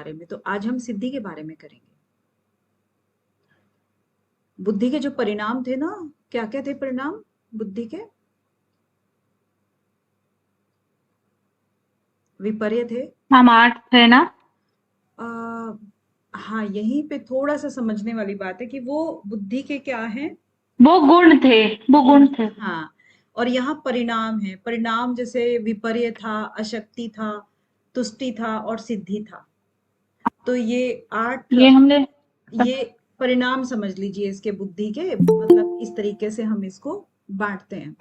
बारे में, तो आज हम सिद्धि के बारे में करेंगे। बुद्धि के जो परिणाम थे ना, क्या क्या थे परिणाम बुद्धि के? विपर्य थे। हम 8 थे ना। हाँ, यहीं पे थोड़ा सा समझने वाली बात है कि वो बुद्धि के क्या हैं? वो गुण थे, वो गुण थे। हाँ, और यहाँ परिणाम है। परिणाम जैसे विपर्य था, अशक्ति था, तुष्टि था और सिद्धि था। तो ये 8, ये हमने ये परिणाम समझ लीजिए इसके बुद्धि के, मतलब इस तरीके से हम इसको बांटते हैं।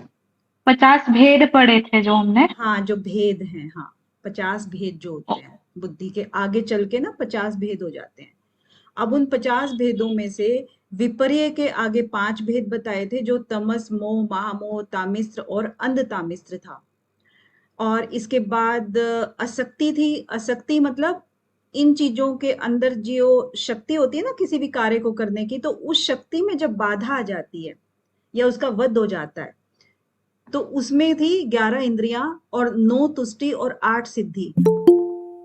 50 भेद पढ़े थे जो हमने। हाँ, जो भेद हैं, हाँ, 50 भेद जो होते हैं बुद्धि के, आगे चल के ना 50 भेद हो जाते हैं। अब उन 50 भेदों में से विपर्य के आगे 5 भेद बताए थे, जो तमस, मोह, महामोह, तामिस्त्र और अंध तामिस्त्र था। और इसके बाद असक्ति थी। असक्ति मतलब इन चीजों के अंदर जो शक्ति होती है ना किसी भी कार्य को करने की, तो उस शक्ति में जब बाधा आ जाती है या उसका वध हो जाता है, तो उसमें थी 11 इंद्रियां और 9 तुष्टि और 8 सिद्धि।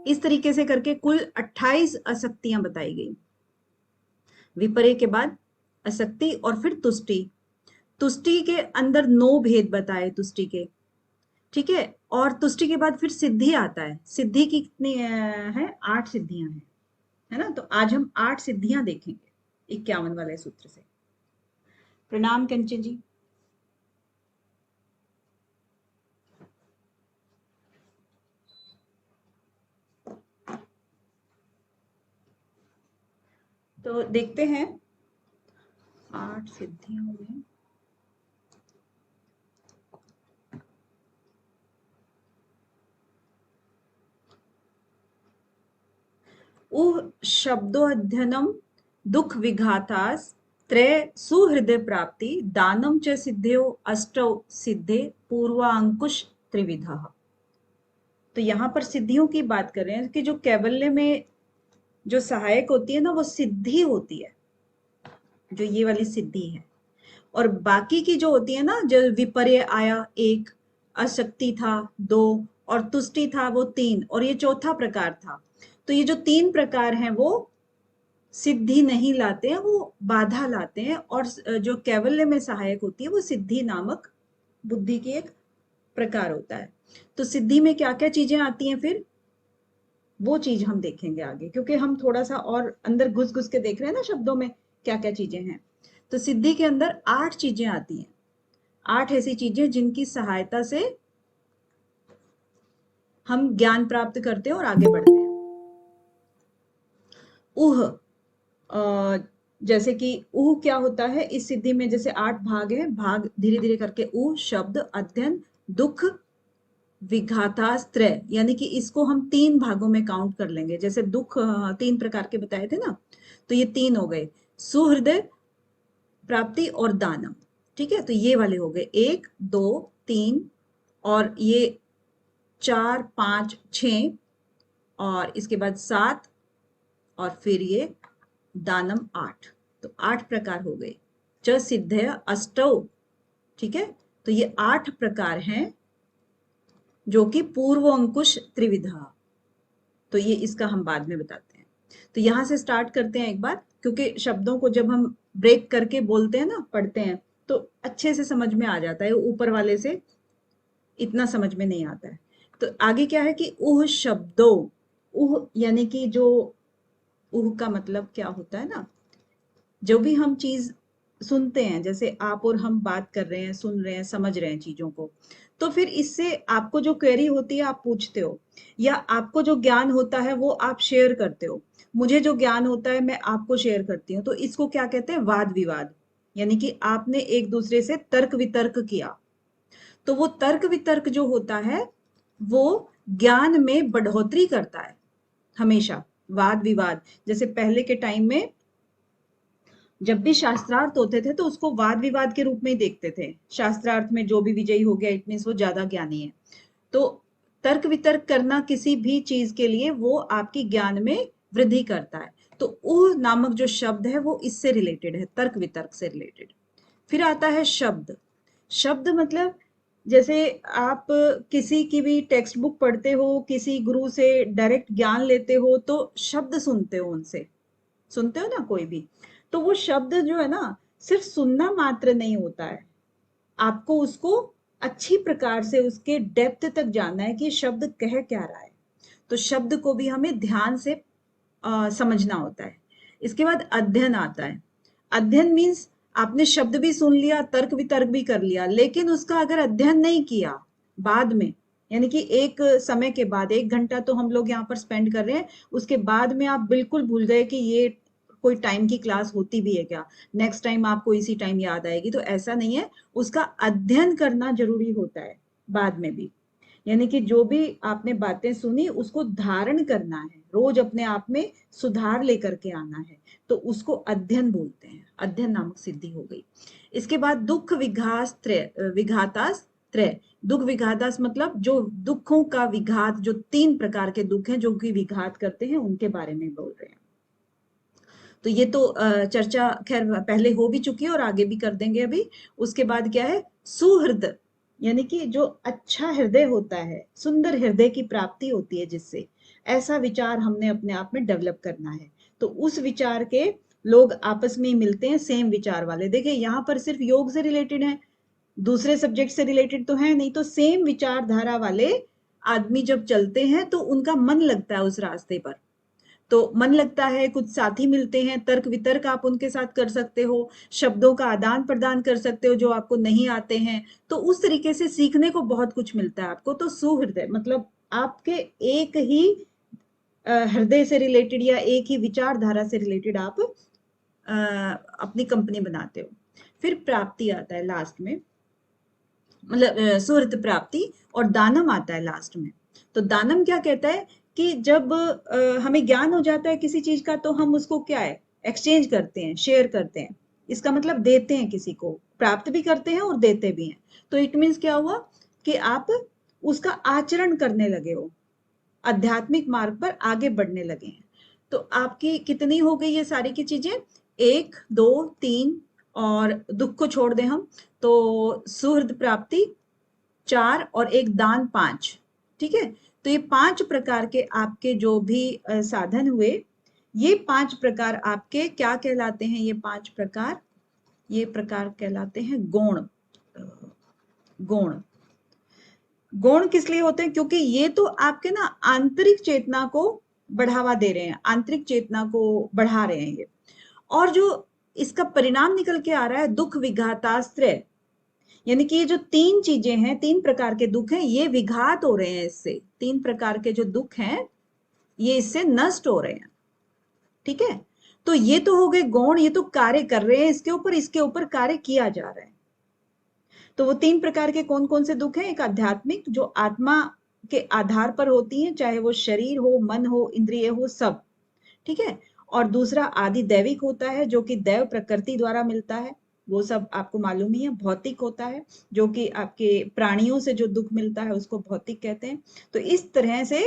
इस तरीके से करके कुल 28 असक्तियां बताई गई। विपर्य के बाद असक्ति और फिर तुष्टि। तुष्टि के अंदर 9 भेद बताए तुष्टि के, ठीक है। और तुष्टि के बाद फिर सिद्धि आता है। सिद्धि की कितनी है? 8 सिद्धियां हैं, है ना। तो आज हम 8 सिद्धियां देखेंगे 51 वाले सूत्र से। प्रणाम कंचन जी। तो देखते हैं 8 सिद्धियों में ऊह शब्दोऽध्ययनम दुख विघातास त्रय सुहृदय प्राप्ति दानम च सिद्धयो अष्टौ सिद्धे पूर्वांकुश त्रिविधः। तो यहाँ पर सिद्धियों की बात कर रहे हैं कि जो कैवल्य में जो सहायक होती है ना, वो सिद्धि होती है, जो ये वाली सिद्धि है। और बाकी की जो होती है ना, जो विपर्य आया 1, अशक्ति था 2, और तुष्टि था वो 3, और ये चौथा प्रकार था। तो ये जो 3 प्रकार हैं वो सिद्धि नहीं लाते हैं, वो बाधा लाते हैं। और जो कैवल्य में सहायक होती है वो सिद्धि नामक बुद्धि की एक प्रकार होता है। तो सिद्धि में क्या क्या चीजें आती हैं फिर, वो चीज हम देखेंगे आगे, क्योंकि हम थोड़ा सा और अंदर घुस घुस के देख रहे हैं ना शब्दों में क्या क्या चीजें हैं। तो सिद्धि के अंदर 8 चीजें आती हैं। 8 ऐसी चीजें जिनकी सहायता से हम ज्ञान प्राप्त करते हैं और आगे बढ़ते हैं। ऊह, जैसे कि ऊह क्या होता है इस सिद्धि में? जैसे 8 भाग है, भाग धीरे धीरे करके ऊह शब्द, अध्ययन, दुख, विघातास्त्रय, यानी कि इसको हम 3 भागों में काउंट कर लेंगे। जैसे दुख 3 प्रकार के बताए थे ना, तो ये 3 हो गए, सुहृदय प्राप्ति और दानम, ठीक है। तो ये वाले हो गए 1 2 3, और ये 4 5 6, और इसके बाद 7, और फिर ये दानम 8। तो 8 प्रकार हो गए। च सिद्धय अष्टौ, ठीक है। तो ये 8 प्रकार हैं जो कि पूर्व अंकुश त्रिविधा। तो ये इसका हम बाद में बताते हैं। तो यहां से स्टार्ट करते हैं एक बार, क्योंकि शब्दों को जब हम ब्रेक करके बोलते हैं ना, पढ़ते हैं, तो अच्छे से समझ में आ जाता है। ऊपर वाले से इतना समझ में नहीं आता है। तो आगे क्या है कि उह शब्दों, उह यानी कि जो उह का मतलब क्या होता है ना, जो भी हम चीज सुनते हैं, जैसे आप और हम बात कर रहे हैं, सुन रहे हैं, समझ रहे हैं चीजों को, तो फिर इससे आपको जो क्वेरी होती है आप पूछते हो, या आपको जो ज्ञान होता है वो आप शेयर करते हो। मुझे जो ज्ञान होता है मैं आपको शेयर करती हूँ। तो इसको क्या कहते हैं? वाद विवाद। यानी कि आपने एक दूसरे से तर्क वितर्क किया। तो वो तर्क वितर्क जो होता है वो ज्ञान में बढ़ोतरी करता है हमेशा। वाद विवाद, जैसे पहले के टाइम में जब भी शास्त्रार्थ होते थे तो उसको वाद विवाद के रूप में ही देखते थे। शास्त्रार्थ में जो भी विजयी हो गया, इट मीन्स वो ज्यादा ज्ञानी है। तो तर्क वितर्क करना किसी भी चीज के लिए वो आपकी ज्ञान में वृद्धि करता है। तो ऊ नामक जो शब्द है वो इससे रिलेटेड है, तर्क वितर्क से रिलेटेड। फिर आता है शब्द। शब्द मतलब जैसे आप किसी की भी टेक्स्ट बुक पढ़ते हो, किसी गुरु से डायरेक्ट ज्ञान लेते हो, तो शब्द सुनते हो उनसे, सुनते हो ना कोई भी, तो वो शब्द जो है ना, सिर्फ सुनना मात्र नहीं होता है, आपको उसको अच्छी प्रकार से उसके डेप्थ तक जानना है कि ये शब्द कह क्या रहा है। तो शब्द को भी हमें ध्यान से समझना होता है। इसके बाद अध्ययन आता है। अध्ययन मीन्स आपने शब्द भी सुन लिया, तर्क वितर्क भी कर लिया, लेकिन उसका अगर अध्ययन नहीं किया बाद में, यानी कि एक समय के बाद, 1 घंटा तो हम लोग यहाँ पर स्पेंड कर रहे हैं, उसके बाद में आप बिल्कुल भूल गए कि ये कोई टाइम की क्लास होती भी है क्या, नेक्स्ट टाइम आपको इसी टाइम याद आएगी, तो ऐसा नहीं है। उसका अध्ययन करना जरूरी होता है बाद में भी, यानी कि जो भी आपने बातें सुनी उसको धारण करना है, रोज अपने आप में सुधार लेकर के आना है, तो उसको अध्ययन बोलते हैं, अध्ययन नामक सिद्धि हो गई। इसके बाद दुख विघास त्रय, विघातास त्रय। दुख विघातास मतलब जो दुखों का विघात, जो 3 प्रकार के दुख हैं जो कि विघात करते हैं, उनके बारे में बोल रहे हैं। तो ये तो चर्चा खैर पहले हो भी चुकी है और आगे भी कर देंगे अभी। उसके बाद क्या है, सुहृद, यानी कि जो अच्छा हृदय होता है, सुंदर हृदय की प्राप्ति होती है जिससे, ऐसा विचार हमने अपने आप में डेवलप करना है। तो उस विचार के लोग आपस में ही मिलते हैं, सेम विचार वाले। देखिए यहाँ पर सिर्फ योग से रिलेटेड है, दूसरे सब्जेक्ट से रिलेटेड तो है नहीं, तो सेम विचारधारा वाले आदमी जब चलते हैं तो उनका मन लगता है उस रास्ते पर। तो मन लगता है, कुछ साथी मिलते हैं, तर्क वितर्क आप उनके साथ कर सकते हो, शब्दों का आदान प्रदान कर सकते हो जो आपको नहीं आते हैं, तो उस तरीके से सीखने को बहुत कुछ मिलता है आपको। तो सुहृदय मतलब आपके एक ही हृदय से रिलेटेड या एक ही विचारधारा से रिलेटेड आप अपनी कंपनी बनाते हो। फिर प्राप्ति आता है लास्ट में, मतलब सुहृद प्राप्ति, और दानम आता है लास्ट में। तो दानम क्या कहता है कि जब हमें ज्ञान हो जाता है किसी चीज का, तो हम उसको क्या है, एक्सचेंज करते हैं, शेयर करते हैं, इसका मतलब देते हैं, किसी को प्राप्त भी करते हैं और देते भी हैं। तो इट मीन्स क्या हुआ कि आप उसका आचरण करने लगे हो, आध्यात्मिक मार्ग पर आगे बढ़ने लगे हैं। तो आपकी कितनी हो गई ये सारी की चीजें, 1 2 3, और दुख को छोड़ दें हम, तो सुहृद प्राप्ति 4 और एक दान 5। ठीक है, तो ये 5 प्रकार के आपके जो भी साधन हुए, ये 5 प्रकार आपके क्या कहलाते हैं, ये 5 प्रकार, ये प्रकार कहलाते हैं गौण। गौण, गौण किस लिए होते हैं, क्योंकि ये तो आपके ना आंतरिक चेतना को बढ़ावा दे रहे हैं, आंतरिक चेतना को बढ़ा रहे हैं ये। और जो इसका परिणाम निकल के आ रहा है, दुख विघातास्त्रय, यानी कि ये जो 3 चीजें हैं, 3 प्रकार के दुख हैं, ये विघात हो रहे हैं इससे, 3 प्रकार के जो दुख हैं ये इससे नष्ट हो रहे हैं। ठीक है, तो ये तो हो गए गौण, ये तो कार्य कर रहे हैं इसके ऊपर, इसके ऊपर कार्य किया जा रहा है। तो वो 3 प्रकार के कौन कौन से दुख हैं, एक आध्यात्मिक जो आत्मा के आधार पर होती हैं, चाहे वो शरीर हो, मन हो, इंद्रिय हो, सब। ठीक है, और दूसरा आदि दैविक होता है जो कि दैव प्रकृति द्वारा मिलता है, वो सब आपको मालूम ही है। भौतिक होता है जो कि आपके प्राणियों से जो दुख मिलता है उसको भौतिक कहते हैं। तो इस तरह से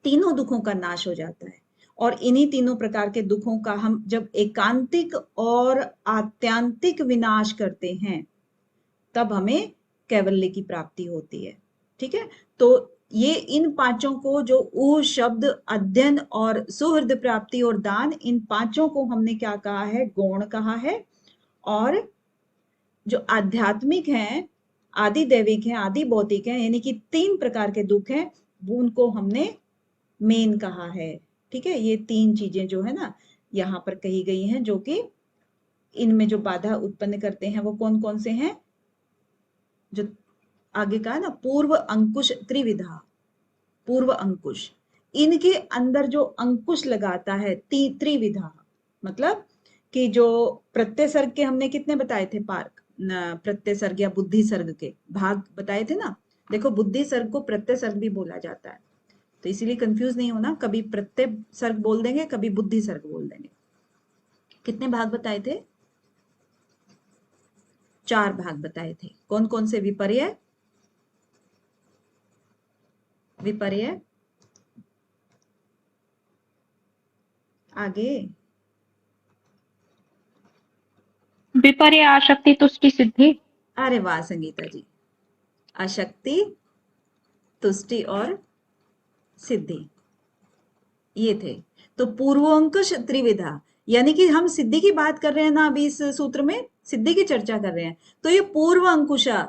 तीनों दुखों का नाश हो जाता है, और इन्हीं तीनों प्रकार के दुखों का हम जब एकांतिक और आत्यांतिक विनाश करते हैं, तब हमें कैवल्य की प्राप्ति होती है। ठीक है, तो ये इन 5 को, जो ऊ शब्द, अध्ययन और सुहृद प्राप्ति और दान, इन 5 को हमने क्या कहा है, गौण कहा है। और जो आध्यात्मिक हैं, आदि दैविक हैं, आदि भौतिक हैं, यानी कि 3 प्रकार के दुख हैं, वो उनको हमने मेन कहा है। ठीक है, ये 3 चीजें जो है ना यहाँ पर कही गई हैं, जो कि इनमें जो बाधा उत्पन्न करते हैं, वो कौन कौन से हैं, जो आगे कहा ना, पूर्व अंकुश त्रिविधा, पूर्व अंकुश, इनके अंदर जो अंकुश लगाता है, त्रिविधा, मतलब कि जो प्रत्यय सर्ग के हमने कितने बताए थे, पार्क प्रत्यय सर्ग या बुद्धि सर्ग के भाग बताए थे ना। देखो बुद्धि सर्ग को प्रत्यय सर्ग भी बोला जाता है, तो इसीलिए कंफ्यूज नहीं होना, कभी प्रत्यय सर्ग बोल देंगे, कभी बुद्धि सर्ग बोल देंगे। कितने भाग बताए थे, 4 भाग बताए थे। कौन कौन से, विपर्य, विपर्य, आगे विपर्य, आसक्ति, तुष्टि, सिद्धि। अरे वाह संगीता जी, अशक्ति, तुष्टि और सिद्धि, ये थे। तो पूर्वोंकुश त्रिविधा, यानी कि हम सिद्धि की बात कर रहे हैं ना अभी इस सूत्र में, सिद्धि की चर्चा कर रहे हैं। तो ये पूर्व अंकुशा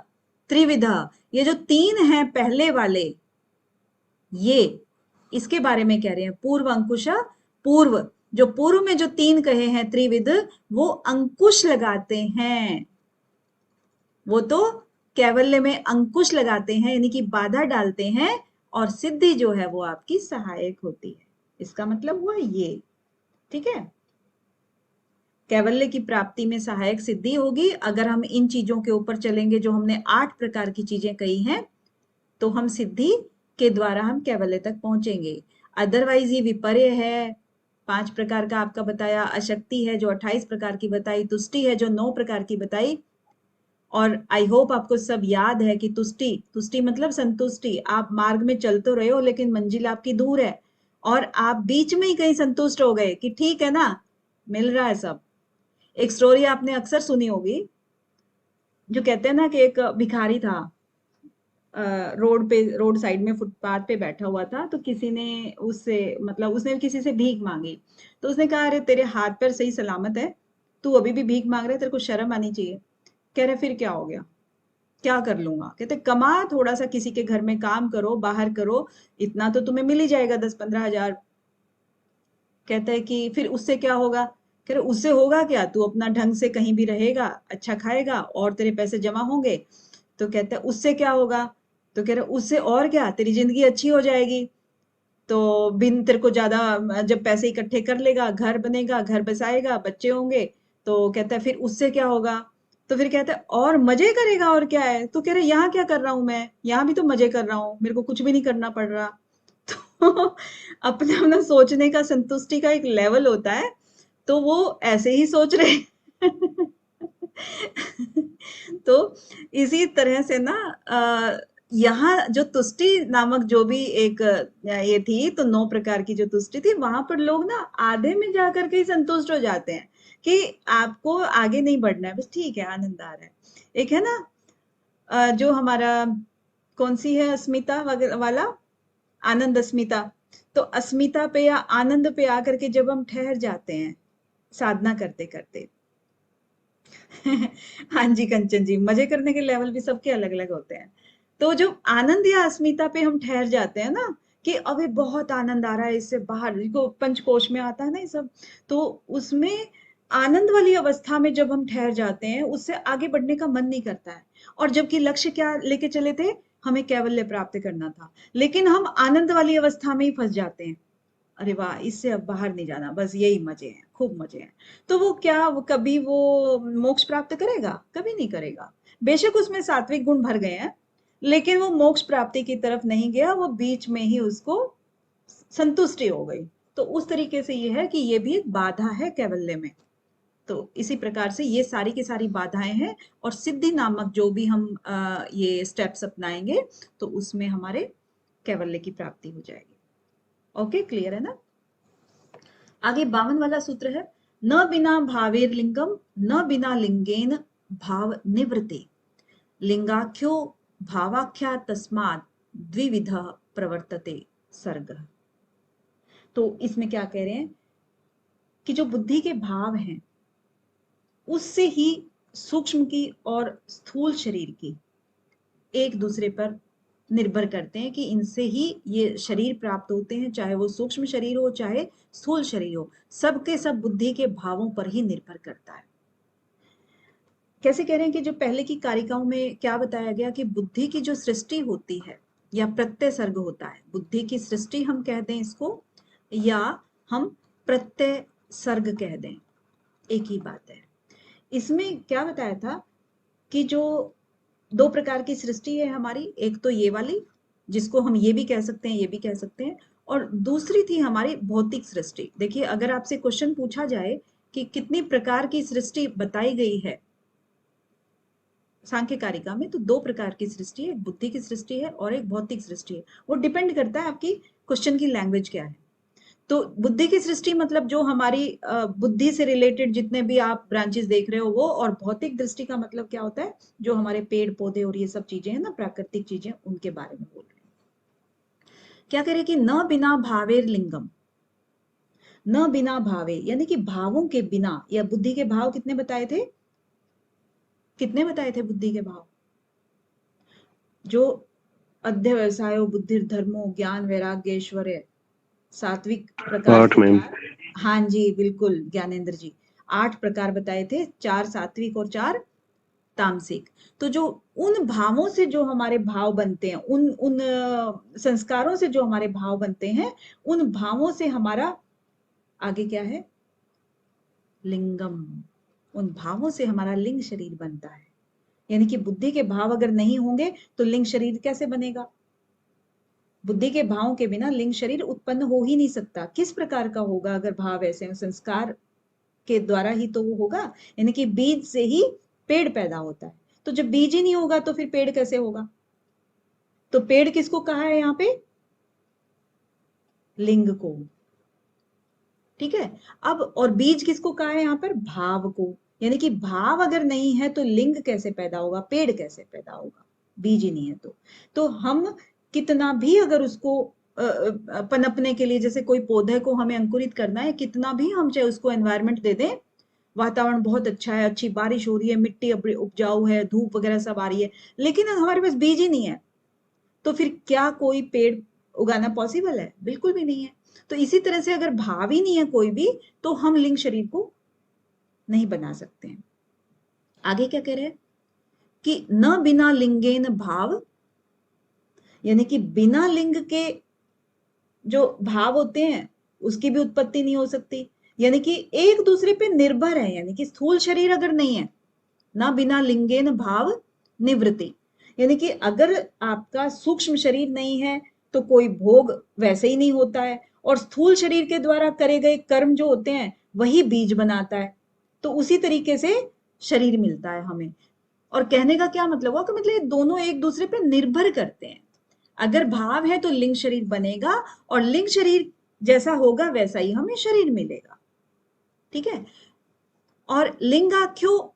त्रिविधा, ये जो तीन हैं पहले वाले, ये इसके बारे में कह रहे हैं। पूर्व अंकुशा, पूर्व जो पूर्व में जो तीन कहे हैं त्रिविध, वो अंकुश लगाते हैं, वो तो कैवल्य में अंकुश लगाते हैं, यानी कि बाधा डालते हैं, और सिद्धि जो है वो आपकी सहायक होती है। इसका मतलब हुआ ये, ठीक है। कैवल्य की प्राप्ति में सहायक सिद्धि होगी अगर हम इन चीजों के ऊपर चलेंगे, जो हमने 8 प्रकार की चीजें कही हैं, तो हम सिद्धि के द्वारा हम कैवल्य तक पहुंचेंगे। अदरवाइज ये विपर्य है, 5 प्रकार का आपका बताया, अशक्ति है जो 28 प्रकार की बताई, तुष्टि है जो 9 प्रकार की बताई, और आई होप आपको सब याद है कि तुष्टि, तुष्टि मतलब संतुष्टि। आप मार्ग में चल तो रहे हो लेकिन मंजिल आपकी दूर है, और आप बीच में ही कहीं संतुष्ट हो गए कि ठीक है ना, मिल रहा है सब। एक स्टोरी आपने अक्सर सुनी होगी, जो कहते हैं ना कि एक भिखारी था, रोड पे, रोड साइड में फुटपाथ पे बैठा हुआ था। तो किसी ने उससे, मतलब उसने किसी से भीख मांगी, तो उसने कहा अरे तेरे हाथ पैर सही सलामत है, तू अभी भी भीख मांग रहा है, तेरे को शर्म आनी चाहिए। कह रहे फिर क्या हो गया, क्या कर लूंगा। कहते कमा थोड़ा सा, किसी के घर में काम करो, बाहर करो, इतना तो तुम्हें मिल ही जाएगा, 10-15 हजार। कहता है कि फिर उससे क्या होगा। कह रहे उससे होगा क्या, तू अपना ढंग से कहीं भी रहेगा, अच्छा खाएगा और तेरे पैसे जमा होंगे। तो कहता है उससे क्या होगा। तो कह रहे उससे और क्या, तेरी जिंदगी अच्छी हो जाएगी। तो बिन तेरे को ज्यादा, जब पैसे इकट्ठे कर लेगा, घर बनेगा, घर बसाएगा, बच्चे होंगे। तो कहता है फिर उससे क्या होगा। तो फिर कहता है और मजे करेगा, और क्या है। तो कह रहे यहाँ क्या कर रहा हूं मैं, यहाँ भी तो मजे कर रहा हूँ, मेरे को कुछ भी नहीं करना पड़ रहा। तो अपना अपना सोचने का, संतुष्टि का एक लेवल होता है, तो वो ऐसे ही सोच रहे हैं। तो इसी तरह से ना, यहाँ जो तुष्टि नामक जो भी एक ये थी, तो 9 प्रकार की जो तुष्टि थी, वहां पर लोग ना आधे में जाकर के ही संतुष्ट हो जाते हैं कि आपको आगे नहीं बढ़ना है, बस ठीक है, आनंद आ रहा है। एक है ना, जो हमारा कौन सी है, अस्मिता वाला, आनंद अस्मिता। तो अस्मिता पे या आनंद पे आकर के जब हम ठहर जाते हैं साधना करते करते। हाँ जी कंचन जी, मजे करने के लेवल भी सबके अलग अलग होते हैं। तो जो आनंद या अस्मिता पे हम ठहर जाते हैं ना, कि अबे बहुत आनंद आ रहा है, इससे बाहर को पंचकोश में आता है ना ये सब, तो उसमें आनंद वाली अवस्था में जब हम ठहर जाते हैं, उससे आगे बढ़ने का मन नहीं करता है। और जबकि लक्ष्य क्या लेके चले थे, हमें कैवल्य प्राप्त करना था, लेकिन हम आनंद वाली अवस्था में ही फंस जाते हैं। अरे वाह, इससे अब बाहर नहीं जाना, बस यही मजे हैं, खूब मजे हैं। तो वो क्या, वो कभी वो मोक्ष प्राप्त करेगा, कभी नहीं करेगा। बेशक उसमें सात्विक गुण भर गए हैं, लेकिन वो मोक्ष प्राप्ति की तरफ नहीं गया, वो बीच में ही उसको संतुष्टि हो गई। तो उस तरीके से ये है कि ये भी एक बाधा है कैवल्य में। तो इसी प्रकार से ये सारी की सारी बाधाएं हैं, और सिद्धि नामक जो भी हम ये स्टेप्स अपनाएंगे, तो उसमें हमारे कैवल्य की प्राप्ति हो जाएगी। ओके, क्लियर है ना। आगे 52 वाला सूत्र है, न बिना भावेर लिंगम, न बिना लिंगेन भाव निवृत्ति, लिंगाख्यो भावाख्या तस्मात् द्विविध प्रवर्तते सर्ग। तो इसमें क्या कह रहे हैं कि जो बुद्धि के भाव हैं, उससे ही सूक्ष्म की और स्थूल शरीर की एक दूसरे पर निर्भर करते हैं, कि इनसे ही ये शरीर प्राप्त होते हैं, चाहे वो सूक्ष्म शरीर हो चाहे स्थूल शरीर हो, सबके सब बुद्धि के भावों पर ही निर्भर करता है। कैसे कह रहे हैं कि जो पहले की कारिकाओं में क्या बताया गया कि बुद्धि की जो सृष्टि होती है, या प्रत्यय सर्ग होता है, बुद्धि की सृष्टि हम कह दें इसको, या हम प्रत्यय सर्ग कह दें, एक ही बात है। इसमें क्या बताया था कि जो 2 प्रकार की सृष्टि है हमारी, एक तो ये वाली, जिसको हम ये भी कह सकते हैं, ये भी कह सकते हैं, और दूसरी थी हमारी भौतिक सृष्टि। देखिए, अगर आपसे क्वेश्चन पूछा जाए कि कितनी प्रकार की सृष्टि बताई गई है सांख्य कारिका में, तो 2 प्रकार की सृष्टि है, एक बुद्धि की सृष्टि है और एक भौतिक सृष्टि है। वो डिपेंड करता है आपकी क्वेश्चन की लैंग्वेज क्या है। तो बुद्धि की सृष्टि मतलब जो हमारी बुद्धि से रिलेटेड जितने भी आप ब्रांचेस देख रहे हो वो, और भौतिक दृष्टि का मतलब क्या होता है, जो हमारे पेड़ पौधे और ये सब चीजें हैं ना, प्राकृतिक चीजें, उनके बारे में बोल रहे हैं। क्या कह रहे कि न बिना भावेर लिंगम, न बिना भावे यानी कि भावों के बिना, या बुद्धि के भाव कितने बताए थे, कितने बताए थे बुद्धि के भाव, जो अध्यवसायो बुद्धि धर्मो ज्ञान वैराग्य ऐश्वर्य सात्विक प्रकार 8 से मैम। 4, हाँ जी बिल्कुल ज्ञानेंद्र जी, 8 प्रकार बताए थे, 4 सात्विक और 4 तामसिक। तो जो उन भावों से जो हमारे भाव बनते हैं, उन उन संस्कारों से जो हमारे भाव बनते हैं, उन भावों से हमारा आगे क्या है, लिंगम, उन भावों से हमारा लिंग शरीर बनता है। यानी कि बुद्धि के भाव अगर नहीं होंगे तो लिंग शरीर कैसे बनेगा, बुद्धि के भावों के बिना लिंग शरीर उत्पन्न हो ही नहीं सकता। किस प्रकार का होगा, अगर भाव ऐसे हैं, संस्कार के द्वारा ही तो वो होगा, यानी कि बीज से ही पेड़ पैदा होता है। तो जब बीज ही नहीं होगा तो फिर पेड़ कैसे होगा, तो पेड़ किसको कहा है यहाँ पे, लिंग को, ठीक है। अब और बीज किसको कहा है यहाँ पर, भाव को, यानी कि भाव अगर नहीं है तो लिंग कैसे पैदा होगा, पेड़ कैसे पैदा होगा, बीज ही नहीं है तो हम कितना भी अगर उसको पनपने के लिए, जैसे कोई पौधे को हमें अंकुरित करना है, कितना भी हम चाहे उसको एनवायरनमेंट दे दें, वातावरण बहुत अच्छा है, अच्छी बारिश हो रही है, मिट्टी उपजाऊ है, धूप वगैरह सब आ रही है, लेकिन हमारे पास बीज ही नहीं है, तो फिर क्या कोई पेड़ उगाना पॉसिबल है, बिल्कुल भी नहीं है। तो इसी तरह से अगर भाव ही नहीं है कोई भी, तो हम लिंग शरीर को नहीं बना सकते हैं। आगे क्या कह रहे हैं कि न बिना लिंगेन भाव, यानी कि बिना लिंग के जो भाव होते हैं उसकी भी उत्पत्ति नहीं हो सकती, यानी कि एक दूसरे पे निर्भर है। यानी कि स्थूल शरीर अगर नहीं है, ना बिना लिंगेन भाव निवृत्ति, यानी कि अगर आपका सूक्ष्म शरीर नहीं है तो कोई भोग वैसे ही नहीं होता है, और स्थूल शरीर के द्वारा करे गए कर्म जो होते हैं वही बीज बनाता है। तो उसी तरीके से शरीर मिलता है हमें। और कहने का क्या मतलब हुआ कि मतलब ये दोनों एक दूसरे पे निर्भर करते हैं। अगर भाव है तो लिंग शरीर बनेगा, और लिंग शरीर जैसा होगा वैसा ही हमें शरीर मिलेगा, ठीक है। और लिंगाख्यो,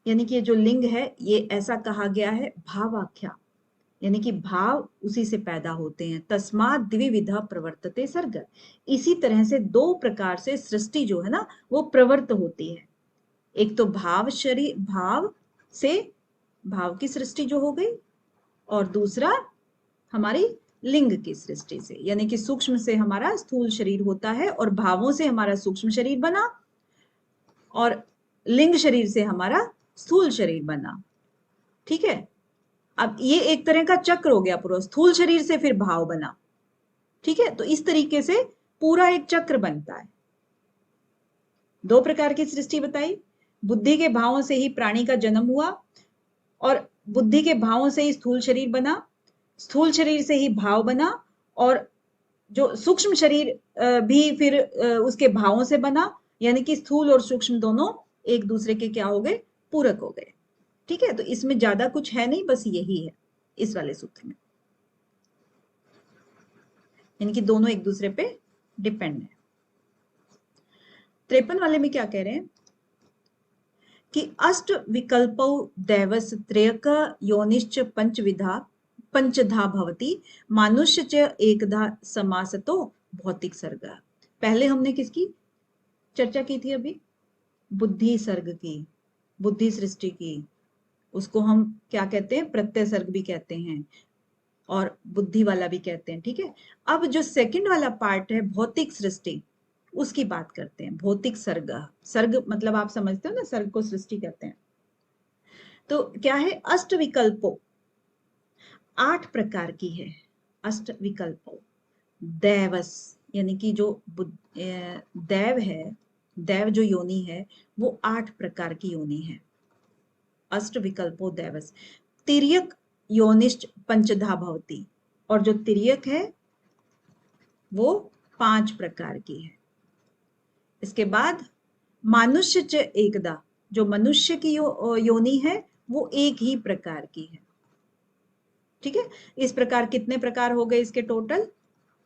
यानी कि जो लिंग है ये ऐसा कहा गया है भावाख्या, यानी कि भाव उसी से पैदा होते हैं। तस्मात् द्विविधा प्रवर्तते सर्ग, इसी तरह से 2 प्रकार से सृष्टि जो है ना वो प्रवर्त होती है। एक तो भाव शरीर, भाव से भाव की सृष्टि जो हो गई, और दूसरा हमारी लिंग की सृष्टि से, यानी कि सूक्ष्म से हमारा स्थूल शरीर होता है, और भावों से हमारा सूक्ष्म शरीर बना, और लिंग शरीर से हमारा स्थूल शरीर बना, ठीक है। अब ये एक तरह का चक्र हो गया पूरा, स्थूल शरीर से फिर भाव बना, ठीक है। तो इस तरीके से पूरा एक चक्र बनता है। 2 प्रकार की सृष्टि बताई, बुद्धि के भावों से ही प्राणी का जन्म हुआ, और बुद्धि के भावों से ही स्थूल शरीर बना, स्थूल शरीर से ही भाव बना, और जो सूक्ष्म शरीर भी फिर उसके भावों से बना, यानी कि स्थूल और सूक्ष्म दोनों एक दूसरे के क्या हो गए, पूरक हो गए, ठीक है। तो इसमें ज्यादा कुछ है नहीं, बस यही है इस वाले सूत्र में, यानी कि दोनों एक दूसरे पे डिपेंड है। 53 वाले में क्या कह रहे हैं कि अष्ट विकल्पो दैवस त्रयक योनिश्च पंचविधा पंचधा भवति मानुष्य च एकधा समासतो भौतिक सर्ग। पहले हमने किसकी चर्चा की थी अभी, बुद्धि सर्ग की, बुद्धि सृष्टि की, उसको हम क्या कहते हैं, प्रत्यय सर्ग भी कहते हैं और बुद्धि वाला भी कहते हैं, ठीक है। अब जो सेकंड वाला पार्ट है भौतिक सृष्टि, उसकी बात करते हैं, भौतिक सर्ग। सर्ग मतलब आप समझते हो ना, सर्ग को सृष्टि कहते हैं। तो क्या है, अष्ट विकल्पों, 8 प्रकार की है अष्ट विकल्पों। दैवस यानी कि जो दैव है, दैव जो योनि है वो 8 प्रकार की योनि है। अष्ट विकल्पो दैवस। तिर्यक योनिश्च पंचधा भवति, और जो तिर्यक है वो 5 प्रकार की है। इसके बाद मानुष्य च एकदा, जो मनुष्य की योनि है वो एक ही प्रकार की है, ठीक है। इस प्रकार कितने प्रकार हो गए इसके, टोटल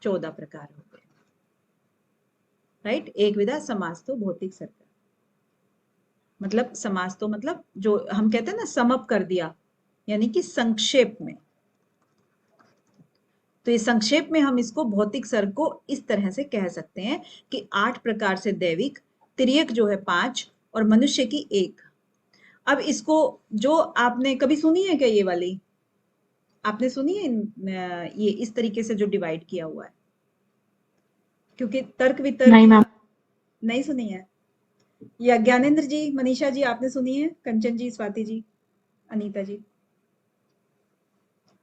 14 प्रकार हो गए। राइट। एक विधा समास तो भौतिक सर्ग, मतलब समास तो मतलब जो हम कहते हैं ना समअप कर दिया, यानी कि संक्षेप में। तो ये संक्षेप में हम इसको भौतिक सर्ग को इस तरह से कह सकते हैं कि 8 प्रकार से दैविक, तिर्यक जो है 5 और मनुष्य की 1। अब इसको जो आपने कभी सुनी है क्या ये वाली, आपने सुनी है ये इस तरीके से जो डिवाइड किया हुआ है? क्योंकि तर्क वितर्क नहीं मैम। नहीं सुनी है? या ज्ञानेंद्र जी, मनीषा जी आपने सुनी है? कंचन जी, स्वाति जी, अनीता जी,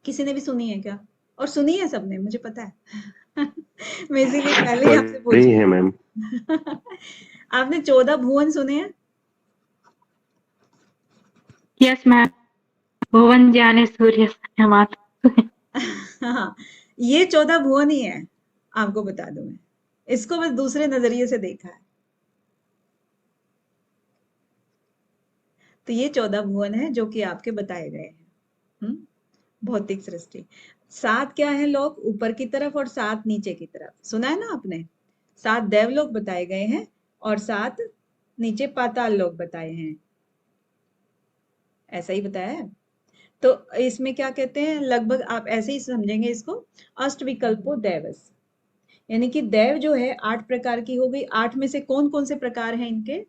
किसी ने भी सुनी है क्या? और सुनी है सबने, मुझे पता है। मैं इसीलिए पहले ही आपसे पूछ पढ़ी रही है मैम। हूँ। आपने 14 भुवन सुने हैं? Yes ma'am. भुवन ज्ञाने सूर्य संयमात। हाँ, ये 14 भुवन ही है, आपको बता दूं मैं। इसको बस दूसरे नजरिए से देखा है। तो ये 14 भुवन है जो कि आपके बताए गए हैं। भौतिक सृष्टि। 7 क्या है लोग ऊपर की तरफ और 7 नीचे की तरफ, सुना है ना आपने? 7 देवलोक बताए गए हैं और 7 नीचे पाताल लोक बताए हैं, ऐसा ही बताया है। तो इसमें क्या कहते हैं, लगभग आप ऐसे ही समझेंगे इसको, अष्ट विकल्पो दैवस, यानी कि दैव जो है 8 प्रकार की हो गई। 8 में से कौन कौन से प्रकार हैं इनके,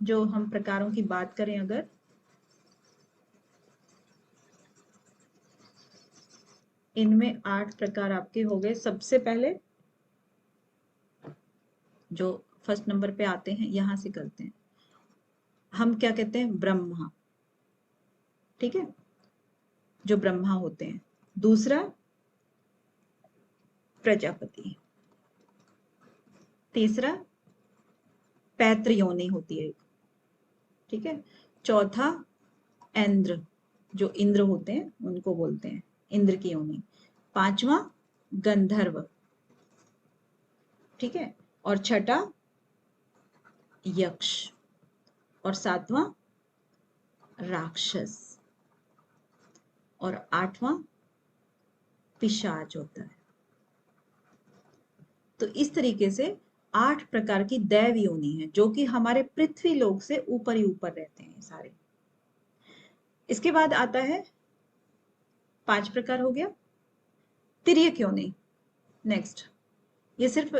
जो हम प्रकारों की बात करें अगर, इनमें 8 प्रकार आपके हो गए। सबसे पहले जो फर्स्ट नंबर पे आते हैं, यहां से करते हैं, हम क्या कहते हैं, ब्रह्मा, ठीक है, जो ब्रह्मा होते हैं। दूसरा प्रजापति, तीसरा पैतृ योनि होती है, ठीक है। चौथा इंद्र, जो इंद्र होते हैं उनको बोलते हैं इंद्र की योनि। पांचवा गंधर्व, ठीक है, और छठा यक्ष, और सातवां राक्षस, और आठवां पिशाच होता है। तो इस तरीके से 8 प्रकार की दैव योनि है जो कि हमारे पृथ्वी लोक से ऊपर ही ऊपर रहते हैं सारे। इसके बाद आता है 5 प्रकार हो गया तिर्यक योनि। नेक्स्ट, ये सिर्फ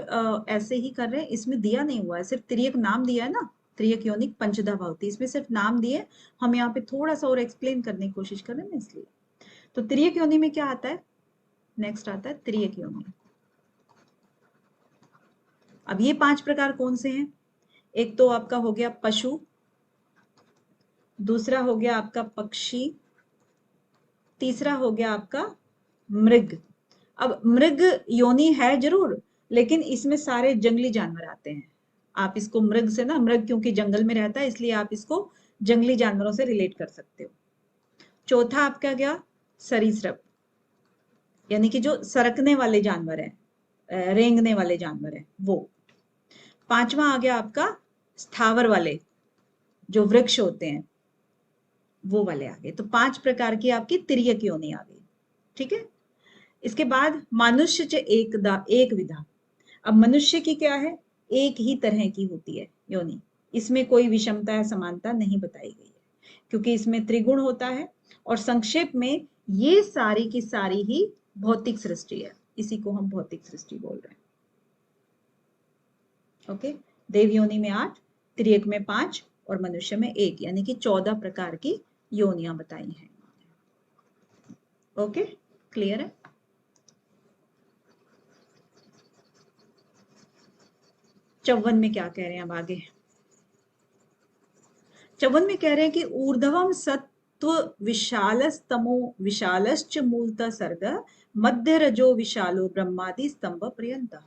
ऐसे ही कर रहे हैं, इसमें दिया नहीं हुआ है, सिर्फ तिर्यक नाम दिया है ना, तिर्यक योनिक पंचधा भवती, इसमें सिर्फ नाम दिए। हम यहाँ पे थोड़ा सा और एक्सप्लेन करने की कोशिश कर रहे हैं ना, इसलिए। तो तिर्यक योनि में क्या आता है, नेक्स्ट आता है तिर्यक योनि। अब ये 5 प्रकार कौन से हैं, एक तो आपका हो गया पशु, दूसरा हो गया आपका पक्षी, तीसरा हो गया आपका मृग। अब मृग योनि है जरूर, लेकिन इसमें सारे जंगली जानवर आते हैं। आप इसको मृग से ना, मृग क्योंकि जंगल में रहता है इसलिए आप इसको जंगली जानवरों से रिलेट कर सकते हो। चौथा आपका गया सरीसृप, यानी कि जो सरकने वाले जानवर है, रेंगने वाले जानवर है वो। पांचवा आ गया आपका स्थावर वाले, जो वृक्ष होते हैं वो वाले आ गए। तो 5 प्रकार की आपकी तिर्यक योनि आ गई, ठीक है। इसके बाद मनुष्य च एक विधा। अब मनुष्य की क्या है, एक ही तरह की होती है योनि, इसमें कोई विषमता या समानता नहीं बताई गई है, क्योंकि इसमें त्रिगुण होता है। और संक्षेप में ये सारी की सारी ही भौतिक सृष्टि है, इसी को हम भौतिक सृष्टि बोल रहे हैं। ओके, देव योनि में 8, त्रियक में 5 और मनुष्य में 1, यानी कि 14 प्रकार की योनियां बताई हैं। ओके, क्लियर है? चौवन में क्या कह रहे हैं अब आगे, चौवन में कह रहे हैं कि ऊर्ध्वम सत्व विशालस्तमो विशालश्च मूलतः सर्ग मध्य रजो विशालो ब्रह्मादि स्तंभ पर्यंत।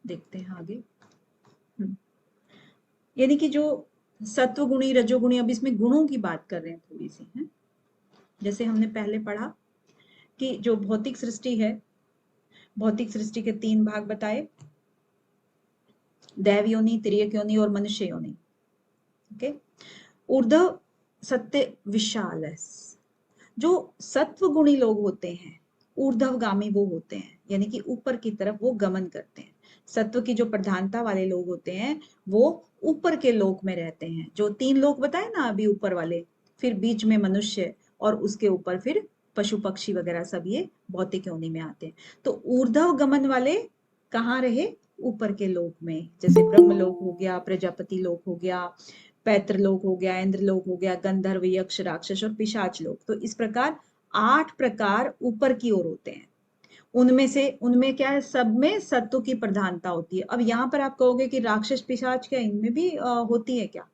देखते हैं आगे। यानी कि जो सत्व गुणी रजोगुणी, अब इसमें गुणों की बात कर रहे हैं थोड़ी सी, है जैसे हमने पहले पढ़ा कि जो भौतिक सृष्टि है, भौतिक सृष्टि के 3 भाग बताए, दैव योनि, तिर्यक योनि और मनुष्य योनि। ओके, ऊर्ध्व सत्य विशाल, जो सत्व गुणी लोग होते हैं ऊर्ध्वगामी वो होते हैं, यानी कि ऊपर की तरफ वो गमन करते हैं। सत्व की जो प्रधानता वाले लोग होते हैं वो ऊपर के लोक में रहते हैं, जो 3 लोक बताए ना अभी ऊपर वाले, फिर बीच में मनुष्य और उसके ऊपर फिर पशु पक्षी वगैरह सब ये भौतिक योनि में आते हैं। तो ऊर्ध्व गमन वाले कहाँ रहे? ऊपर के लोक में, जैसे ब्रह्मलोक हो गया, प्रजापति लोक हो गया, पैत्रलोक हो गया, इंद्रलोक हो गया, गंधर्व, यक्ष, राक्षस और पिशाच लोक। तो इस प्रकार 8 प्रकार ऊपर की ओर होते हैं। उनमें क्या है, सब में सत्व की प्रधानता होती है। अब यहाँ पर आप कहोगे कि राक्षस पिशाच क्या इनमें भी होती है क्या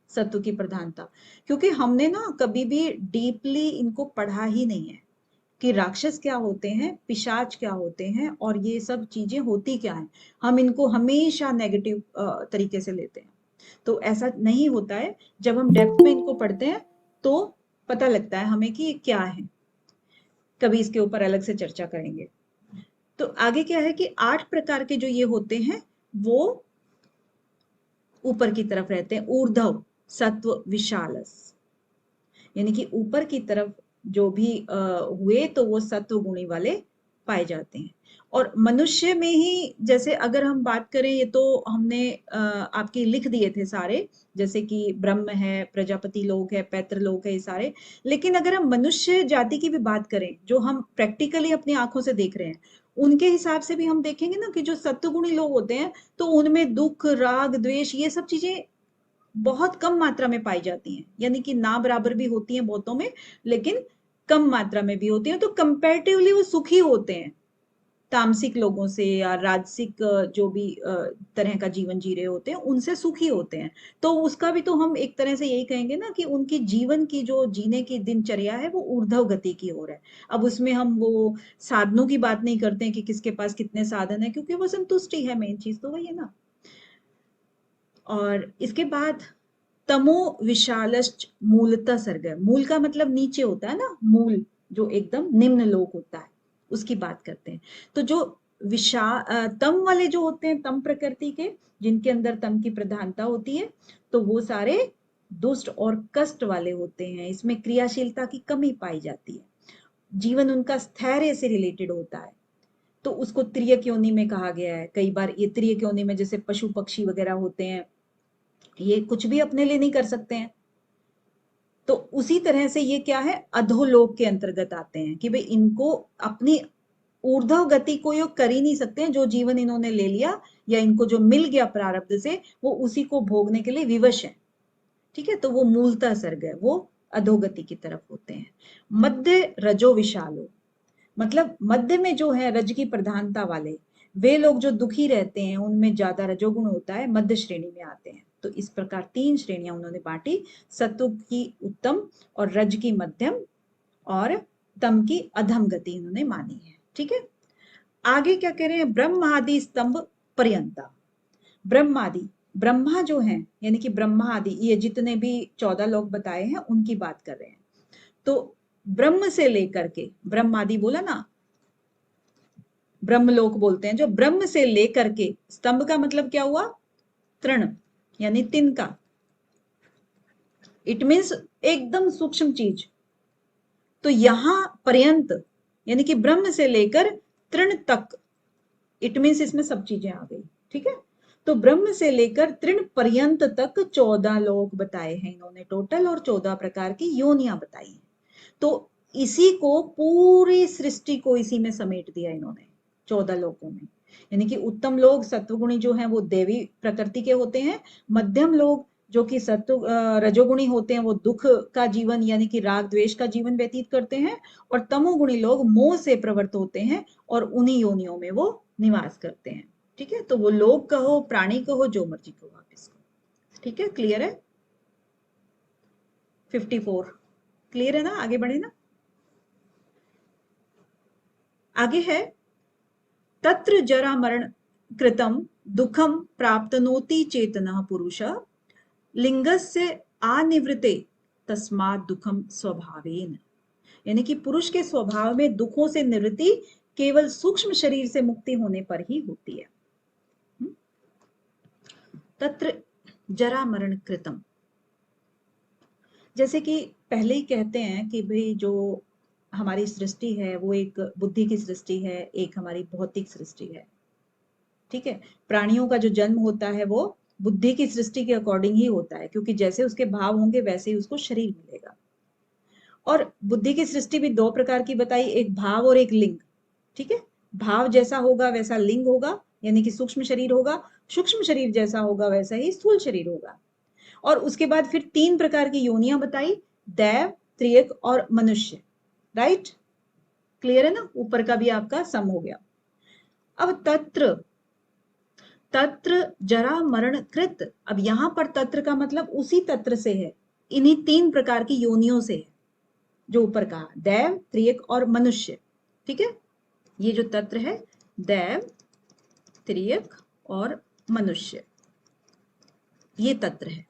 सत्व की प्रधानता? क्योंकि हमने ना कभी भी डीपली इनको पढ़ा ही नहीं है कि राक्षस क्या होते हैं, पिशाच क्या होते हैं और ये सब चीजें होती क्या हैं। हम इनको हमेशा नेगेटिव तरीके से लेते हैं। तो ऐसा नहीं होता है। जब हम डेप्थ में इनको पढ़ते हैं तो पता लगता है हमें कि ये क्या है। कभी इसके ऊपर अलग से चर्चा करेंगे। तो आगे क्या है कि 8 प्रकार के जो ये होते हैं वो ऊपर की तरफ रहते हैं। ऊर्ध्व सत्व विशालस, यानी कि ऊपर की तरफ जो भी हुए तो वो सत्व गुणी वाले पाए जाते हैं। और मनुष्य में ही जैसे अगर हम बात करें, ये तो हमने आपके लिख दिए थे सारे, जैसे कि ब्रह्म है, प्रजापति लोक है, पैत्र लोक है, ये सारे। लेकिन अगर हम मनुष्य जाति की भी बात करें, जो हम प्रैक्टिकली अपनी आंखों से देख रहे हैं, उनके हिसाब से भी हम देखेंगे ना कि जो सत्वगुणी लोग होते हैं तो उनमें दुख, राग, द्वेष ये सब चीजें बहुत कम मात्रा में पाई जाती हैं। यानी कि ना बराबर भी होती हैं बहुतों में, लेकिन कम मात्रा में भी होती हैं। तो कंपैरेटिवली वो सुखी होते हैं तामसिक लोगों से, या राजसिक जो भी तरह का जीवन जी रहे होते हैं उनसे सुखी होते हैं। तो उसका भी तो हम एक तरह से यही कहेंगे ना कि उनकी जीवन की जो जीने की दिनचर्या है वो ऊर्ध्व गति की ओर है। अब उसमें हम वो साधनों की बात नहीं करते हैं कि किसके पास कितने साधन है, क्योंकि वो संतुष्टि है, मेन चीज तो वही है ना। और इसके बाद तमो विशालश्च मूलतः सर्ग। मूल का मतलब नीचे होता है ना, मूल जो एकदम निम्न लोक होता है, उसकी बात करते हैं। तो जो तम वाले जो होते हैं, तम प्रकृति के, जिनके अंदर तम की प्रधानता होती है, तो वो सारे दुष्ट और कष्ट वाले होते हैं। इसमें क्रियाशीलता की कमी पाई जाती है। जीवन उनका स्थैर्य से रिलेटेड होता है। तो उसको त्रियक योनि में कहा गया है। कई बार ये त्रियक योनि में जैसे पशु पक्षी वगैरह होते हैं, ये कुछ भी अपने लिए नहीं कर सकते हैं। तो उसी तरह से ये क्या है, अधोलोक के अंतर्गत आते हैं कि भाई इनको अपनी ऊर्ध्व गति को ये कर ही नहीं सकते हैं। जो जीवन इन्होंने ले लिया या इनको जो मिल गया प्रारब्ध से, वो उसी को भोगने के लिए विवश है। ठीक है, तो वो मूलतः सर्ग है, वो अधोगति की तरफ होते हैं। मध्य रजो विशालो, मतलब मध्य में जो है रज की प्रधानता वाले, वे लोग जो दुखी रहते हैं उनमें ज्यादा रजोगुण होता है, मध्य श्रेणी में आते हैं। तो इस प्रकार 3 श्रेणियां उन्होंने बांटी, सत्व की उत्तम और रज की मध्यम और तम की अधम गति इन्होंने मानी है। ठीक है, आगे क्या कह रहे हैं, ब्रह्मादि स्तंभ पर्यंता। ब्रह्मादि, ब्रह्मा जो है यानी कि ब्रह्मा आदि, ये जितने भी 14 लोग बताए हैं उनकी बात कर रहे हैं। तो ब्रह्म से लेकर के, ब्रह्मादि बोला ना, ब्रह्मलोक बोलते हैं, जो ब्रह्म से लेकर के, स्तंभ का मतलब क्या हुआ, तृण यानी तिनका, इट मीन्स एकदम सूक्ष्म चीज। तो यहां पर्यंत यानी कि ब्रह्म से लेकर तृण तक, इट मीन्स इसमें सब चीजें आ गई। ठीक है, तो ब्रह्म से लेकर तृण पर्यंत तक 14 लोक बताए हैं इन्होंने टोटल, और 14 प्रकार की योनियां बताई हैं। तो इसी को, पूरी सृष्टि को इसी में समेट दिया इन्होंने 14 लोकों में। यानी कि उत्तम लोग सत्वगुणी जो हैं वो देवी प्रकृति के होते हैं, मध्यम लोग जो कि सत्व रजोगुणी होते हैं वो दुख का जीवन यानी कि राग द्वेष का जीवन व्यतीत करते हैं, और तमोगुणी लोग मोह से प्रवृत्त होते हैं और उन्हीं योनियों में वो निवास करते हैं। ठीक है, तो वो लोग कहो, प्राणी कहो, जो मर्जी कहो आप इसको। ठीक है, क्लियर है? 54 क्लियर है ना? आगे बढ़े ना। आगे है, तत्र जरा मरण कृतम दुखम प्राप्तनोति चेतनः पुरुष लिंगस्य आनिवृते तस्मात् दुखम स्वभावेन। यानी कि पुरुष के स्वभाव में दुखों से निवृत्ति केवल सूक्ष्म शरीर से मुक्ति होने पर ही होती है। तत्र जरा मरण कृतम, जैसे कि पहले ही कहते हैं कि भाई जो हमारी सृष्टि है वो एक बुद्धि की सृष्टि है, एक हमारी भौतिक सृष्टि है। ठीक है, प्राणियों का जो जन्म होता है वो बुद्धि की सृष्टि के अकॉर्डिंग ही होता है, क्योंकि जैसे उसके भाव होंगे वैसे ही उसको शरीर मिलेगा। और बुद्धि की सृष्टि भी दो प्रकार की बताई, एक भाव और एक लिंग। ठीक है, भाव जैसा होगा वैसा लिंग होगा, यानी कि सूक्ष्म शरीर होगा, सूक्ष्म शरीर जैसा होगा वैसा ही स्थूल शरीर होगा। और उसके बाद फिर 3 प्रकार की योनियां बताई, दैव, त्रियक और मनुष्य। राइट, क्लियर है ना, ऊपर का भी आपका सम हो गया। अब तत्र, तत्र जरा मरण कृत, अब यहां पर तत्र का मतलब उसी तत्र से है, इन्हीं 3 प्रकार की योनियों से है, जो ऊपर कहा, दैव, त्रियक और मनुष्य। ठीक है, ये जो तत्र है दैव, त्रियक और मनुष्य, ये तत्र है।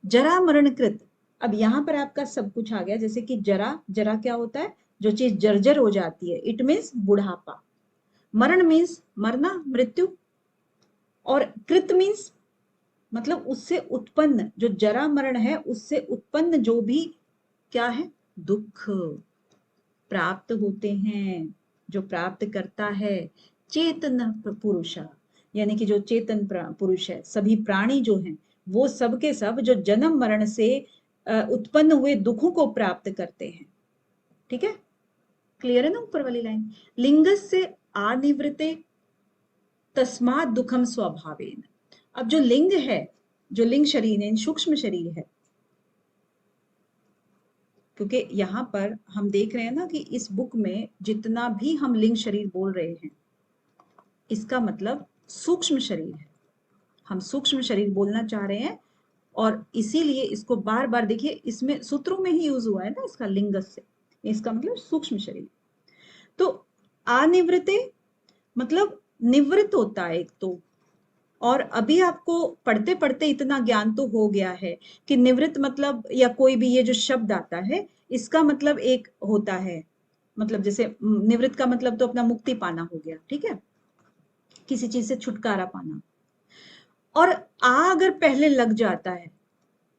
जरा मरणकृत, अब यहां पर आपका सब कुछ आ गया, जैसे कि जरा, जरा क्या होता है, जो चीज जर्जर हो जाती है, इट मीन्स बुढ़ापा। मरण मीन्स मरना, मृत्यु। और कृत मीन्स मतलब उससे उत्पन्न, जो जरा मरण है उससे उत्पन्न जो भी क्या है, दुख प्राप्त होते हैं, जो प्राप्त करता है चेतन पुरुष, यानी कि जो चेतन पुरुष है, सभी प्राणी जो हैं वो सब के सब जो जन्म मरण से उत्पन्न हुए दुखों को प्राप्त करते हैं। ठीक है, क्लियर है ना ऊपर वाली लाइन। लिंगस्य आनिवृते तस्मात् दुखम स्वभावेन, अब जो लिंग है, जो लिंग शरीर है, सूक्ष्म शरीर है, क्योंकि यहां पर हम देख रहे हैं ना कि इस बुक में जितना भी हम लिंग शरीर बोल रहे हैं इसका मतलब सूक्ष्म शरीर है, हम सूक्ष्म शरीर बोलना चाह रहे हैं। और इसीलिए इसको बार बार देखिए, इसमें सूत्रों में ही यूज हुआ है ना इसका, लिंगस्य, इसका मतलब सूक्ष्म शरीर। तो अनिवृत्ते मतलब निवृत्त होता है एक तो, और अभी आपको पढ़ते पढ़ते इतना ज्ञान तो हो गया है कि निवृत्त मतलब, या कोई भी ये जो शब्द आता है इसका मतलब एक होता है, मतलब जैसे निवृत्त का मतलब तो अपना मुक्ति पाना हो गया। ठीक है, किसी चीज से छुटकारा पाना। और अगर पहले लग जाता है,